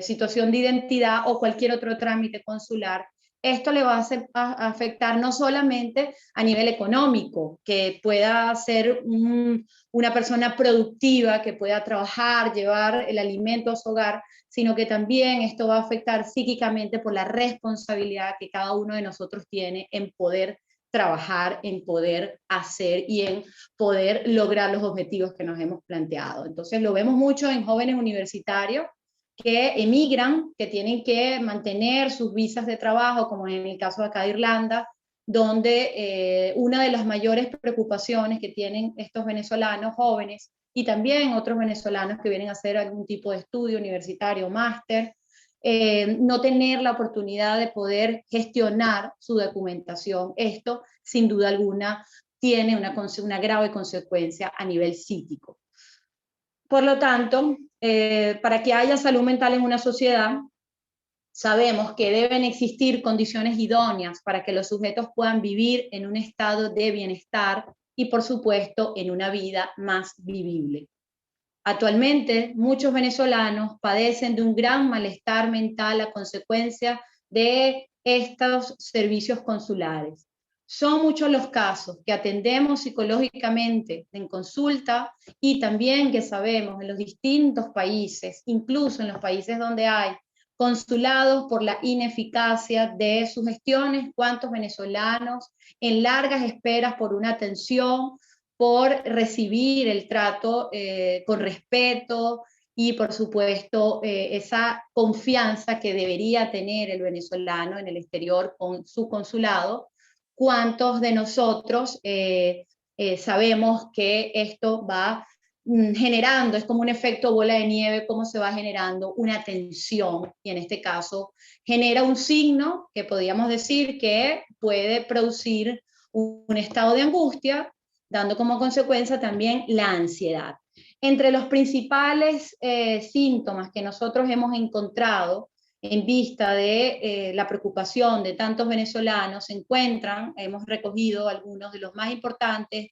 Speaker 5: situación de identidad o cualquier otro trámite consular, esto le va a afectar no solamente a nivel económico, que pueda ser una persona productiva, que pueda trabajar, llevar el alimento a su hogar, sino que también esto va a afectar psíquicamente por la responsabilidad que cada uno de nosotros tiene en poder trabajar, en poder hacer y en poder lograr los objetivos que nos hemos planteado. Entonces lo vemos mucho en jóvenes universitarios que emigran, que tienen que mantener sus visas de trabajo, como en el caso de acá de Irlanda, donde una de las mayores preocupaciones que tienen estos venezolanos jóvenes y también otros venezolanos que vienen a hacer algún tipo de estudio universitario, máster, no tener la oportunidad de poder gestionar su documentación. Esto, sin duda alguna, tiene una grave consecuencia a nivel psíquico. Por lo tanto, para que haya salud mental en una sociedad, sabemos que deben existir condiciones idóneas para que los sujetos puedan vivir en un estado de bienestar y, por supuesto, en una vida más vivible. Actualmente, muchos venezolanos padecen de un gran malestar mental a consecuencia de estos servicios consulares. Son muchos los casos que atendemos psicológicamente en consulta y también que sabemos en los distintos países, incluso en los países donde hay consulados, por la ineficacia de sus gestiones, cuántos venezolanos en largas esperas por una atención, por recibir el trato con respeto y, por supuesto, esa confianza que debería tener el venezolano en el exterior con su consulado. ¿Cuántos de nosotros sabemos que esto va generando, es como un efecto bola de nieve, cómo se va generando una tensión, y en este caso genera un signo que podríamos decir que puede producir un estado de angustia, dando como consecuencia también la ansiedad. Entre los principales síntomas que nosotros hemos encontrado en vista de la preocupación de tantos venezolanos se encuentran, hemos recogido algunos de los más importantes,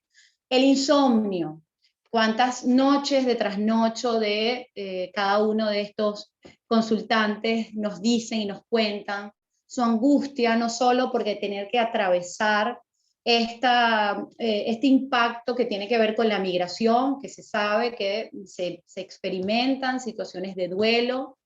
Speaker 5: el insomnio. Cuántas noches de trasnocho de cada uno de estos consultantes nos dicen y nos cuentan su angustia, no solo porque tener que atravesar este impacto que tiene que ver con la migración, que se sabe que se experimentan situaciones de duelo,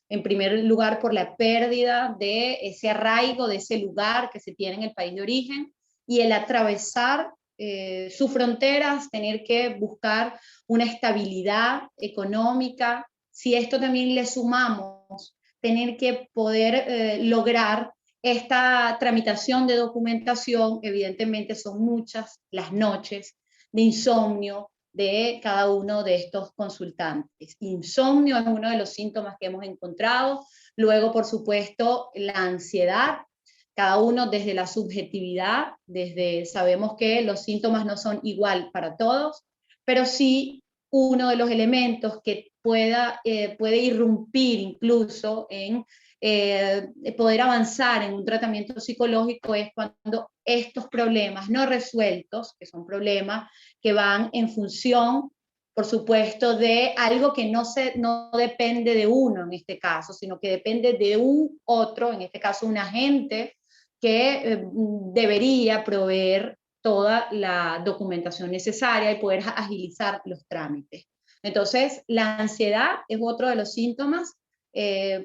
Speaker 5: en primer lugar por la pérdida de ese arraigo, de ese lugar que se tiene en el país de origen, y el atravesar sus fronteras, tener que buscar una estabilidad económica. Si esto también le sumamos, tener que poder lograr esta tramitación de documentación, evidentemente son muchas las noches de insomnio de cada uno de estos consultantes. Insomnio es uno de los síntomas que hemos encontrado. Luego, por supuesto, la ansiedad, cada uno desde la subjetividad, sabemos que los síntomas no son igual para todos, pero sí uno de los elementos que puede irrumpir incluso en poder avanzar en un tratamiento psicológico es cuando estos problemas no resueltos, que son problemas que van en función, por supuesto, de algo que no depende de uno en este caso, sino que depende de un otro, en este caso un agente, que debería proveer toda la documentación necesaria y poder agilizar los trámites. Entonces, la ansiedad es otro de los síntomas.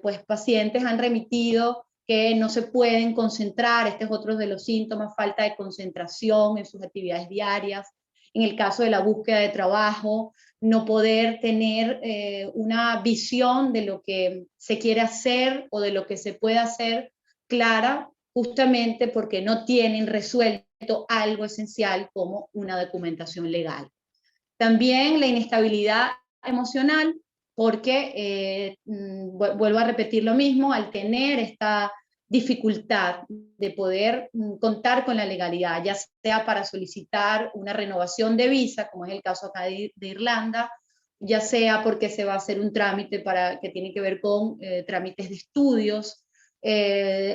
Speaker 5: Pues pacientes han remitido que no se pueden concentrar, este es otro de los síntomas, falta de concentración en sus actividades diarias. En el caso de la búsqueda de trabajo, no poder tener una visión de lo que se quiere hacer o de lo que se puede hacer clara, justamente porque no tienen resuelto algo esencial como una documentación legal. También la inestabilidad emocional, porque, vuelvo a repetir lo mismo, al tener esta dificultad de poder contar con la legalidad, ya sea para solicitar una renovación de visa, como es el caso acá de Irlanda, ya sea porque se va a hacer un trámite que tiene que ver con trámites de estudios,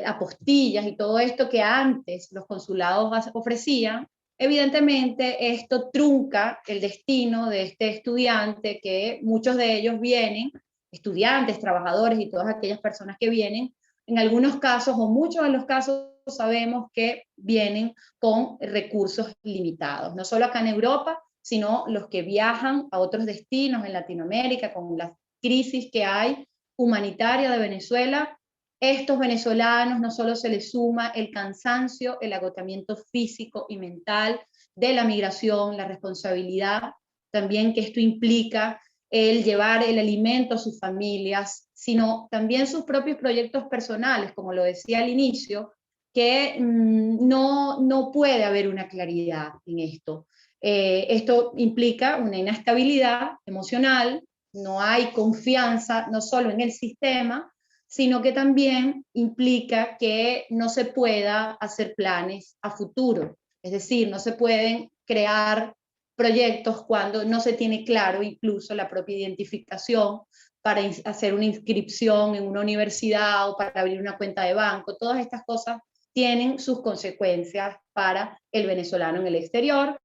Speaker 5: apostillas y todo esto que antes los consulados ofrecían. Evidentemente esto trunca el destino de este estudiante, que muchos de ellos vienen, estudiantes, trabajadores y todas aquellas personas que vienen, en algunos casos o muchos de los casos sabemos que vienen con recursos limitados, no solo acá en Europa, sino los que viajan a otros destinos en Latinoamérica con la crisis que hay humanitaria de Venezuela. Estos venezolanos no solo se les suma el cansancio, el agotamiento físico y mental de la migración, la responsabilidad también que esto implica el llevar el alimento a sus familias, sino también sus propios proyectos personales, como lo decía al inicio, que no puede haber una claridad en esto. Esto implica una inestabilidad emocional, no hay confianza no solo en el sistema, sino que también implica que no se pueda hacer planes a futuro. Es decir, no se pueden crear proyectos cuando no se tiene claro incluso la propia identificación para hacer una inscripción en una universidad o para abrir una cuenta de banco. Todas estas cosas tienen sus consecuencias para el venezolano en el exterior,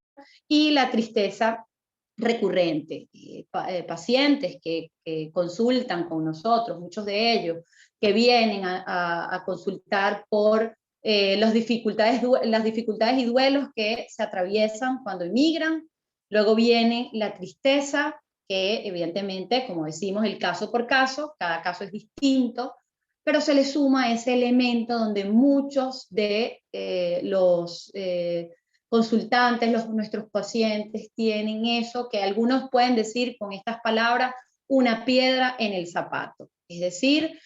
Speaker 5: y la tristeza recurrente. Pacientes que consultan con nosotros, muchos de ellos que vienen a consultar por las dificultades y duelos que se atraviesan cuando emigran. Luego viene la tristeza, que evidentemente, como decimos, el caso por caso, cada caso es distinto, pero se le suma ese elemento donde muchos de los consultantes, nuestros pacientes, tienen eso que algunos pueden decir con estas palabras, una piedra en el zapato. Es decir,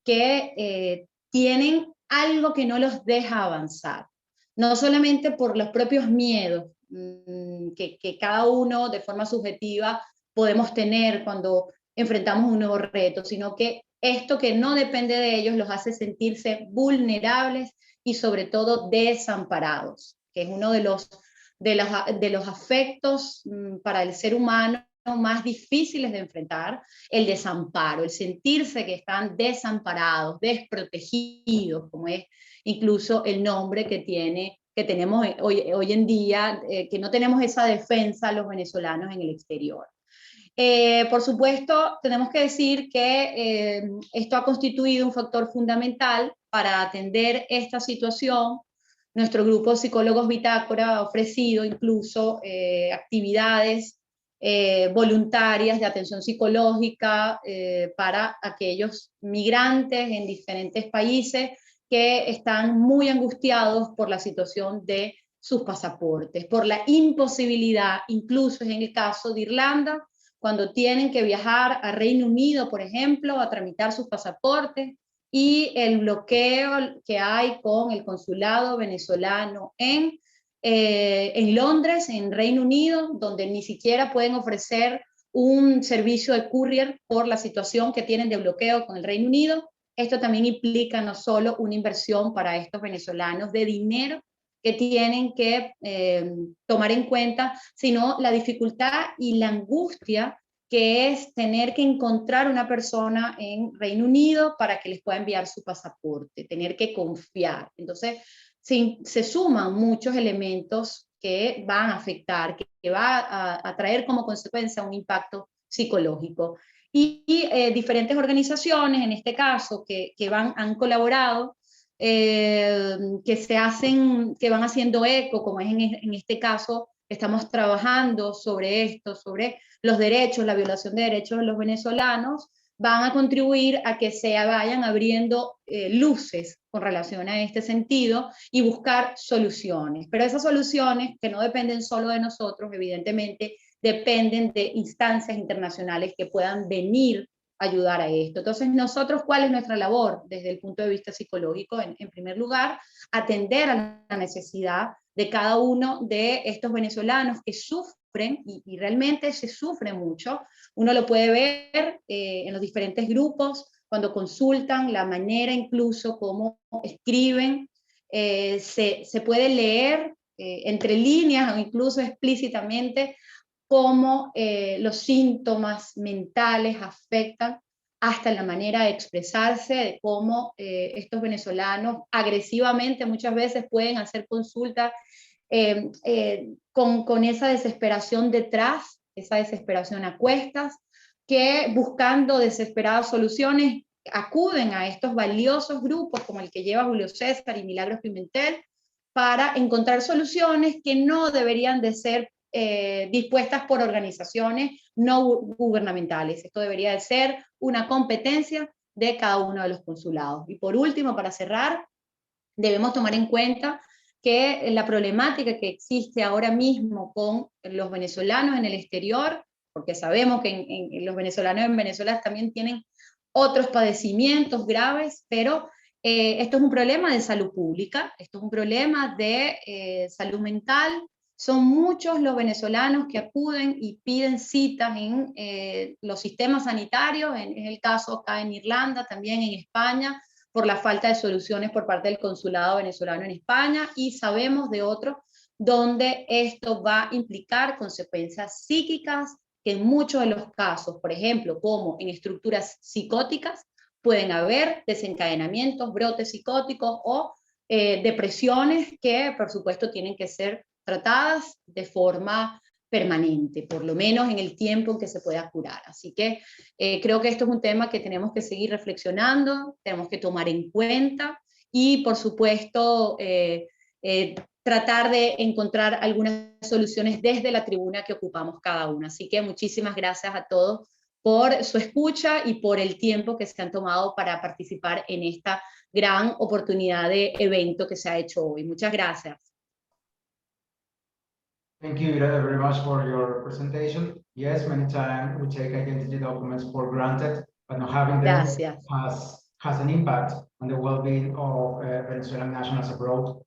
Speaker 5: que tienen algo que no los deja avanzar. No solamente por los propios miedos que cada uno de forma subjetiva podemos tener cuando enfrentamos un nuevo reto, sino que esto que no depende de ellos los hace sentirse vulnerables y sobre todo desamparados, que es uno de los afectos para el ser humano más difíciles de enfrentar, el desamparo, el sentirse que están desamparados, desprotegidos, como es incluso el nombre que tenemos hoy en día, que no tenemos esa defensa los venezolanos en el exterior. Por supuesto, tenemos que decir que esto ha constituido un factor fundamental para atender esta situación. Nuestro grupo de psicólogos Bitácora ha ofrecido incluso actividades voluntarias de atención psicológica para aquellos migrantes en diferentes países que están muy angustiados por la situación de sus pasaportes, por la imposibilidad, incluso en el caso de Irlanda, cuando tienen que viajar a Reino Unido, por ejemplo, a tramitar sus pasaportes, y el bloqueo que hay con el consulado venezolano en Londres, en Reino Unido, donde ni siquiera pueden ofrecer un servicio de courier por la situación que tienen de bloqueo con el Reino Unido. Esto también implica no solo una inversión para estos venezolanos de dinero que tienen que tomar en cuenta, sino la dificultad y la angustia que es tener que encontrar una persona en Reino Unido para que les pueda enviar su pasaporte, tener que confiar. Entonces, se suman muchos elementos que van a afectar, que va a traer como consecuencia un impacto psicológico. Y diferentes organizaciones, en este caso, que han colaborado, que van haciendo eco, como es en este caso, estamos trabajando sobre esto, sobre los derechos, la violación de derechos de los venezolanos, van a contribuir a que se vayan abriendo luces con relación a este sentido y buscar soluciones. Pero esas soluciones, que no dependen solo de nosotros, evidentemente, dependen de instancias internacionales que puedan venir a ayudar a esto. Entonces, nosotros, ¿cuál es nuestra labor desde el punto de vista psicológico? En primer lugar, atender a la necesidad de cada uno de estos venezolanos que sufren, y realmente se sufre mucho. Uno lo puede ver en los diferentes grupos, cuando consultan, la manera incluso como escriben, se puede leer entre líneas o incluso explícitamente cómo los síntomas mentales afectan hasta la manera de expresarse, de cómo estos venezolanos agresivamente muchas veces pueden hacer consultas con esa desesperación detrás, esa desesperación a cuestas, que buscando desesperadas soluciones acuden a estos valiosos grupos como el que lleva Julio César y Milagros Pimentel para encontrar soluciones que no deberían de ser dispuestas por organizaciones no gubernamentales. Esto debería de ser una competencia de cada uno de los consulados. Y por último, para cerrar, debemos tomar en cuenta que la problemática que existe ahora mismo con los venezolanos en el exterior porque sabemos que en los venezolanos en Venezuela también tienen otros padecimientos graves, pero esto es un problema de salud pública, esto es un problema de salud mental. Son muchos los venezolanos que acuden y piden citas en los sistemas sanitarios, es el caso acá en Irlanda, también en España, por la falta de soluciones por parte del consulado venezolano en España, y sabemos de otros donde esto va a implicar consecuencias psíquicas, que en muchos de los casos, por ejemplo, como en estructuras psicóticas, pueden haber desencadenamientos, brotes psicóticos o depresiones que, por supuesto, tienen que ser tratadas de forma permanente, por lo menos en el tiempo en que se pueda curar. Así que creo que esto es un tema que tenemos que seguir reflexionando, tenemos que tomar en cuenta y, por supuesto, tratar de encontrar algunas soluciones desde la tribuna que ocupamos cada uno. Así que muchísimas gracias a todos por su escucha y por el tiempo que se han tomado para participar en esta gran oportunidad de evento que se ha hecho hoy. Muchas gracias.
Speaker 1: Thank you, Irena, very much for your presentation. Yes, many times we take identity documents for granted, but not having them has an impact on the well-being of Venezuelan nationals abroad.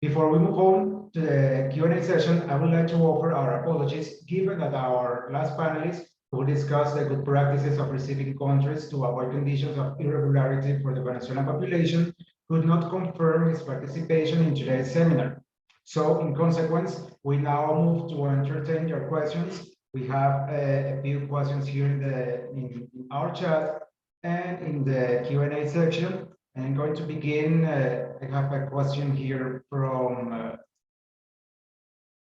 Speaker 1: Before we move on to the Q&A session, I would like to offer our apologies, given that our last panelist who discussed the good practices of receiving countries to avoid conditions of irregularity for the Venezuelan population could not confirm his participation in today's seminar. So, in consequence, we now move to entertain your questions. We have a few questions here in our chat and in the Q&A section. And I'm going to begin. I have a question here from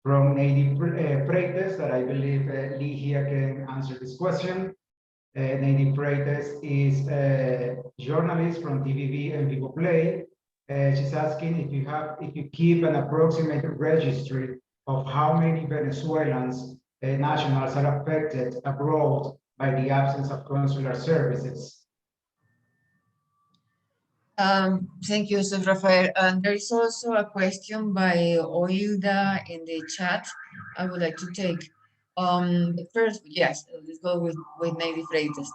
Speaker 1: Nady Freites that I believe Ligia can answer this question. Nady Freites is a journalist from TVV and Vivo Play. She's asking if you keep an approximate registry of how many Venezuelans nationals are affected abroad by the absence of consular services.
Speaker 2: Thank you, Joseph Rafael. And there is also a question by Oilda in the chat. I would like to take. First, yes, let's go with Nady Freites.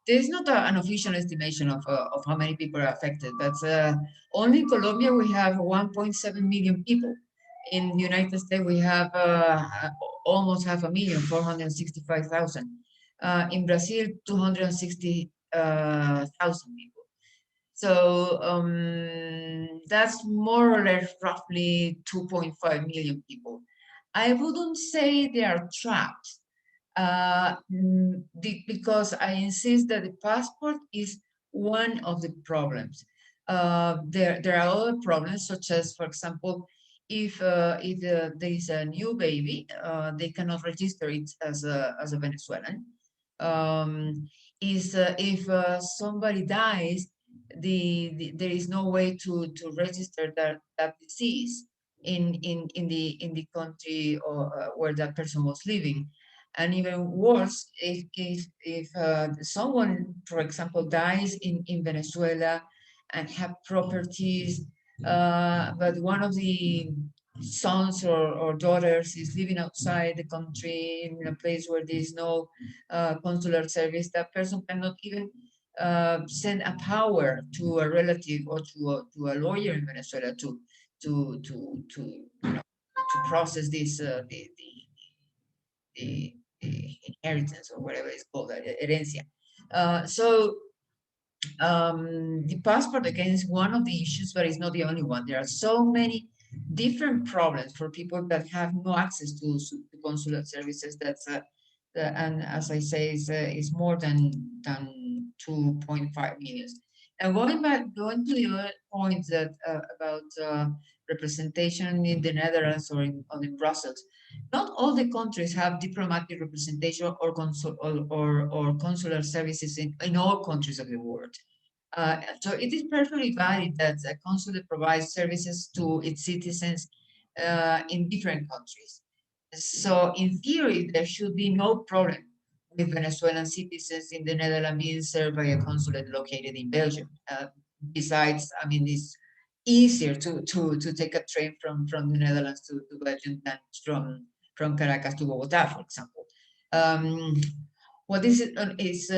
Speaker 2: There's not an official estimation of how many people are affected, but only in Colombia we have 1.7 million people. In the United States we have almost 500,000, 465,000. In Brazil, 260,000 people. So that's more or less roughly 2.5 million people. I wouldn't say they are trapped. Because I insist that the passport is one of the problems. There are other problems, such as, for example, if there is a new baby, they cannot register it as a Venezuelan. If somebody dies, there is no way to register that disease in the country or where that person was living. And even worse, if someone, for example, dies in Venezuela and have properties, but one of the sons or daughters is living outside the country in a place where there is no consular service, that person cannot even send a power to a relative or to a lawyer in Venezuela to process this the inheritance or whatever it's called, herencia. The passport, again, is one of the issues, but it's not the only one. There are so many different problems for people that have no access to consular services. And as I say, is more than 2.5 million. And going to the other point that about representation in the Netherlands or in Brussels, not all the countries have diplomatic representation or consular services in all countries of the world. So it is perfectly valid that a consulate provides services to its citizens in different countries. So in theory, there should be no problem with Venezuelan citizens in the Netherlands being served by a consulate located in Belgium. Besides, I mean, it's easier to take a train from the Netherlands to Belgium than from Caracas to Bogota, for example. What is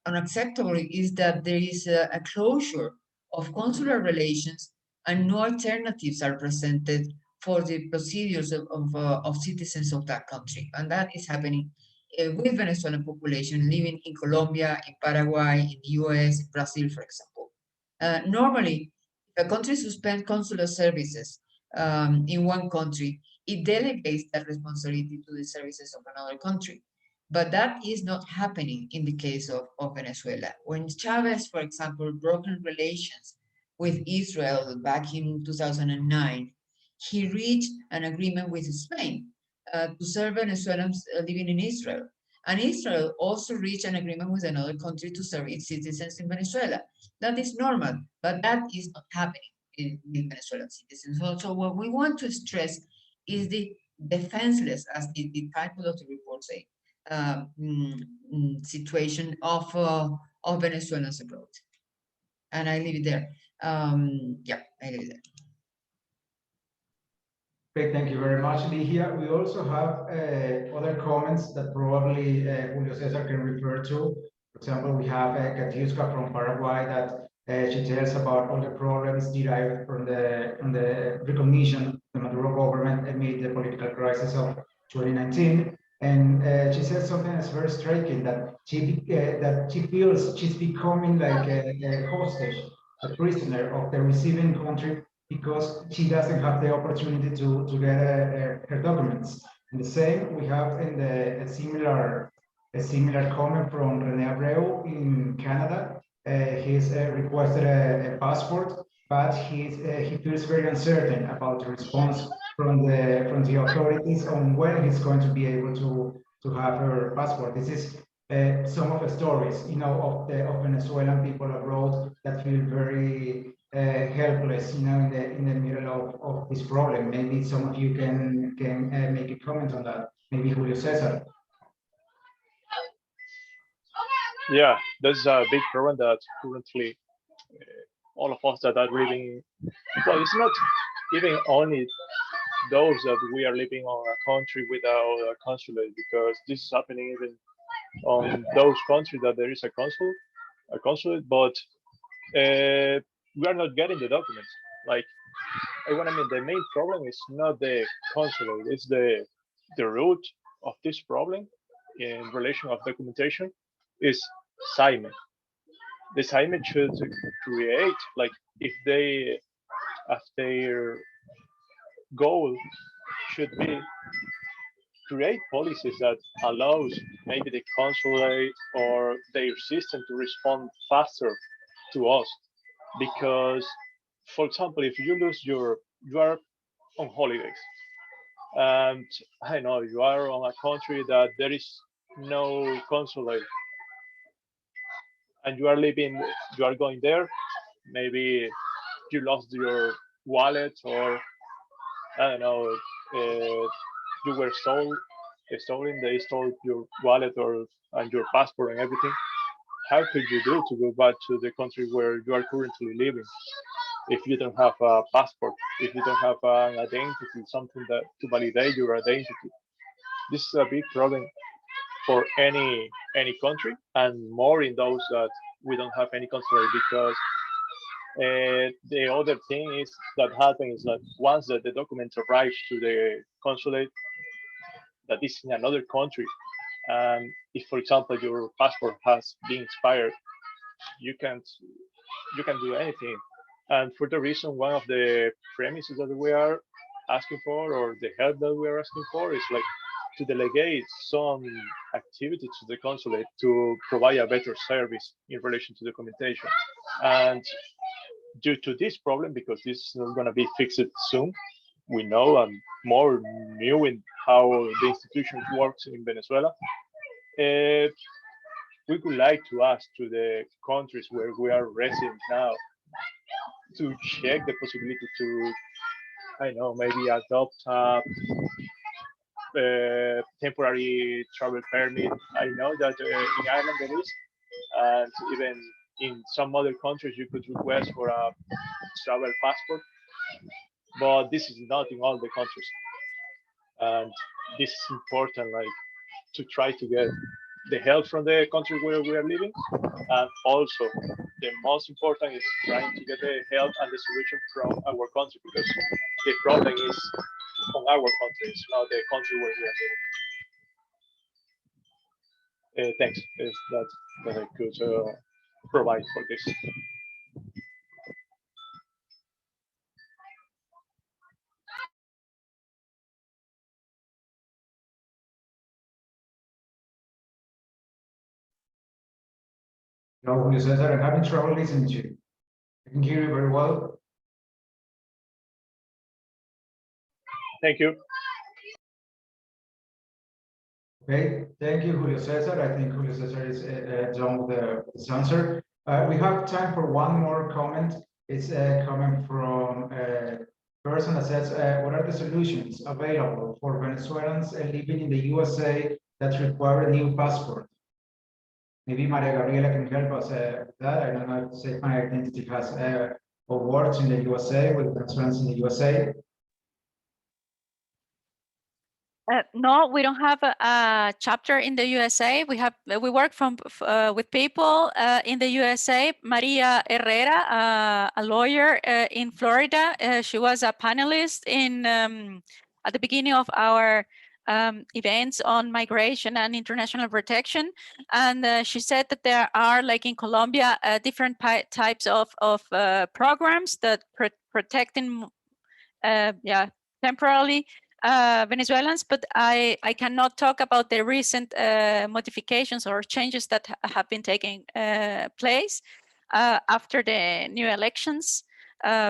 Speaker 2: unacceptable is that there is a closure of consular relations and no alternatives are presented for the procedures of citizens of that country. And that is happening with Venezuelan population living in Colombia, in Paraguay, in the US, in Brazil, for example. Normally, if a country suspends consular services in one country, it delegates that responsibility to the services of another country. But that is not happening in the case of Venezuela. When Chavez, for example, broken relations with Israel back in 2009, he reached an agreement with Spain to serve Venezuelans living in Israel. And Israel also reached an agreement with another country to serve its citizens in Venezuela. That is normal, but that is not happening in Venezuelan citizens. So what we want to stress is the defenseless, as the title of the report says, situation of Venezuelans abroad. And I leave it there. Yeah, I leave it there.
Speaker 1: Okay, thank you very much, Ligia. We also have other comments that probably Julio Cesar can refer to. For example, we have Katiuska from Paraguay that she tells about all the problems derived from the recognition of the Maduro government amid the political crisis of 2019. And she says something that's very striking, that she feels she's becoming like a hostage, a prisoner of the receiving country, because she doesn't have the opportunity to get her documents. And the same we have in a similar comment from Rene Abreu in Canada. He's requested a passport, but he feels very uncertain about the response from the authorities on when he's going to be able to have her passport. This is some of the stories, of Venezuelan people abroad that feel very helpless, in the middle of this problem. Maybe some of you can make a comment on that. Maybe Julio Cesar.
Speaker 3: Yeah, that's a big problem that currently all of us that are living, well, it's not even only those that we are living on a country without a consulate, because this is happening even on those countries that there is a consulate, but we are not getting the documents. Like, the main problem is not the consulate, it's the root of this problem in relation of documentation is SAIME. The SAIME should create, like, if they, as their goal should be create policies that allows maybe the consulate or their system to respond faster to us. Because, for example, if you lose you are on holidays, and I know you are on a country that there is no consulate, and you are going there, maybe you lost your wallet, or I don't know, you were stolen, they stole your wallet and your passport and everything. How could you do to go back to the country where you are currently living if you don't have a passport, if you don't have an identity, something that to validate your identity? This is a big problem for any country, and more in those that we don't have any consulate, because the other thing is that happens is that once that the document arrives to the consulate that is in another country, and if, for example, your passport has been expired, you can't do anything. And for the reason, one of the premises that we are asking for, or the help that we are asking for, is like to delegate some activity to the consulate to provide a better service in relation to documentation. And due to this problem, because this is not going to be fixed soon, we know, and more new in how the institution works in Venezuela, we would like to ask to the countries where we are resident now to check the possibility to, I know, maybe adopt a temporary travel permit. I know that in Ireland there is, and even in some other countries you could request for a travel passport, but this is not in all the countries. and this is important, like to try to get the help from the country where we are living, and also the most important is trying to get the help and the solution from our country, because the problem is on our country, it's not the country where we are living. Thanks. Is that I could provide for this.
Speaker 1: No, Julio Cesar, I'm having trouble listening to you. I can hear you very well.
Speaker 3: Thank you.
Speaker 1: Okay, thank you, Julio Cesar. I think Julio Cesar is done with his answer. We have time for one more comment. It's coming from a person that says, what are the solutions available for Venezuelans living in the USA that require a new passport? Maybe Maria Gabriela can help us with that. I don't know if Safe My Identity has awards in the USA with Venezuelans in the USA.
Speaker 4: No, we don't have a chapter in the USA. We work with people in the USA. Maria Herrera, a lawyer in Florida. She was a panelist in at the beginning of our events on migration and international protection, and she said that there are, like in Colombia, different types of programs that protecting, temporarily Venezuelans, but I cannot talk about the recent modifications or changes that have been taking place after the new elections,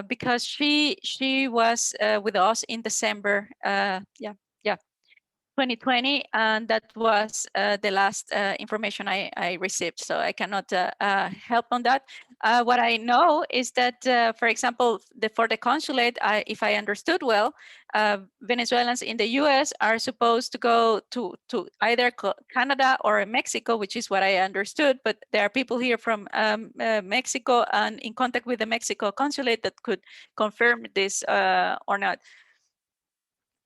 Speaker 4: because she was with us in December, 2020, and that was the last information I received, so I cannot help on that. What I know is that, for example, for the consulate, if I understood well, Venezuelans in the US are supposed to go to either Canada or Mexico, which is what I understood, but there are people here from Mexico and in contact with the Mexico consulate that could confirm this or not.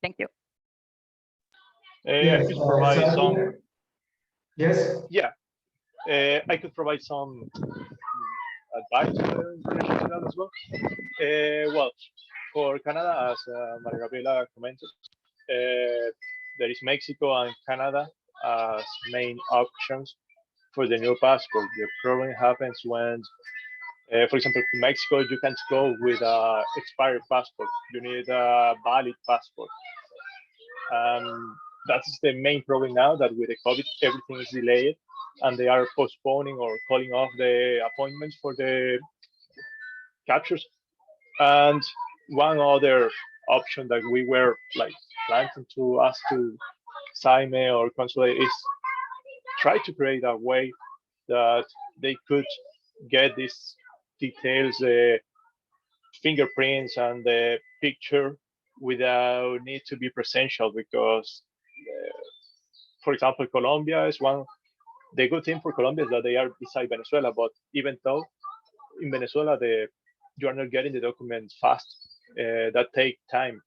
Speaker 4: Thank you.
Speaker 3: I could provide some.
Speaker 1: Yes.
Speaker 3: Yeah, I could provide some advice in relation to that as well. Well, for Canada, as Maria Gabriela commented, there is Mexico and Canada as main options for the new passport. The problem happens when, for example, to Mexico, you can't go with an expired passport. You need a valid passport. That's the main problem now, that with the COVID, everything is delayed and they are postponing or calling off the appointments for the captures. And one other option that we were like planning to ask to SAIME or consulate is try to create a way that they could get these details, the fingerprints and the picture, without need to be presential, because for example, Colombia is one. The good thing for Colombia is that they are beside Venezuela, but even though in Venezuela you are not getting the documents fast, that take time.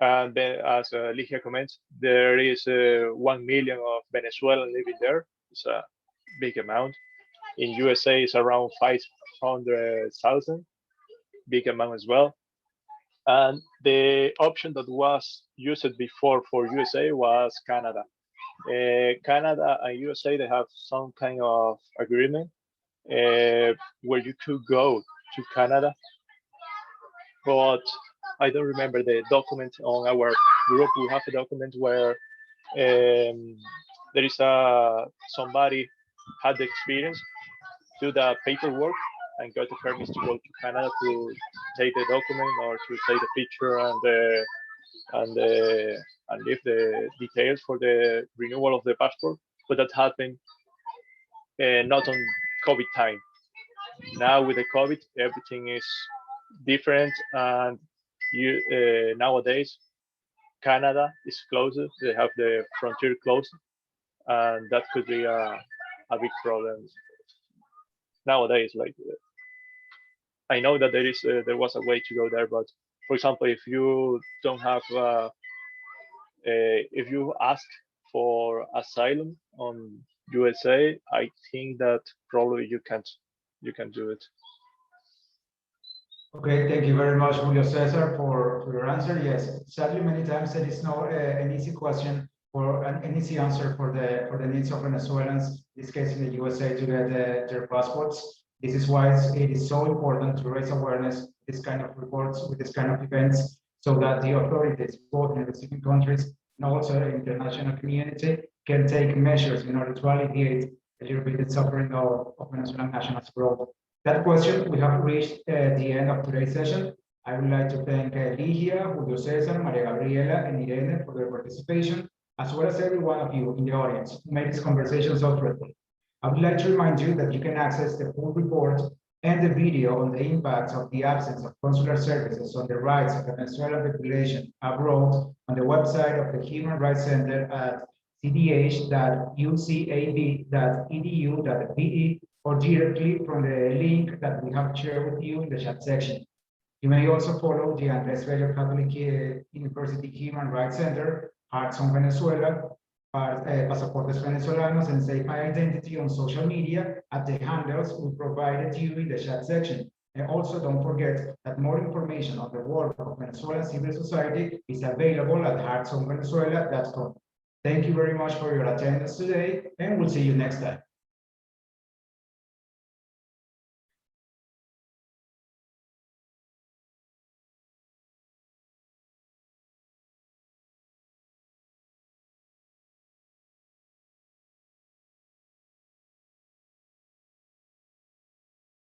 Speaker 3: And then, as Ligia comments, there is 1 million of Venezuelans living there. It's a big amount. In USA, it's around 500,000, big amount as well. And the option that was used before for USA was Canada. Canada and USA, they have some kind of agreement where you could go to Canada, but I don't remember the document on our group. We have a document where there is somebody had the experience, do the paperwork, and got the permit to go to Canada to take the document or to take the picture and leave the details for the renewal of the passport. But that happened not on COVID time. Now with the COVID, everything is different, and nowadays Canada is closed. They have the frontier closed, and that could be a big problem nowadays. Like, I know that there was a way to go there, but for example, if you don't have if you ask for asylum on USA, I think that probably you can do it.
Speaker 1: Okay, thank you very much, Julio Cesar, for your answer. Yes, sadly, many times it is not an easy question or an easy answer for the needs of Venezuelans, in this case in the USA, to get their passports. This is why it is so important to raise awareness, this kind of reports, with this kind of events, so that the authorities, both in the receiving countries and also the international community, can take measures in order to alleviate the repeated suffering of Venezuelan nationals abroad. That question, we have reached the end of today's session. I would like to thank Ligia, Julio Cesar, Maria Gabriela, and Irene for their participation, as well as every one of you in the audience who made this conversation so fruitful. I would like to remind you that you can access the full report and the video on the impacts of the absence of consular services on the rights of the Venezuelan population abroad on the website of the Human Rights Center at cdh.ucab.edu.be or directly from the link that we have shared with you in the chat section. You may also follow the Andrés Bello Catholic University Human Rights Center, Hearts on Venezuela, Pasaportes Venezolanos, and Save My Identity on social media at the handles we provided you in the chat section. And also don't forget that more information on the work of Venezuelan civil society is available at heartsonvenezuela.com. Thank you very much for your attendance today, and we'll see you next time.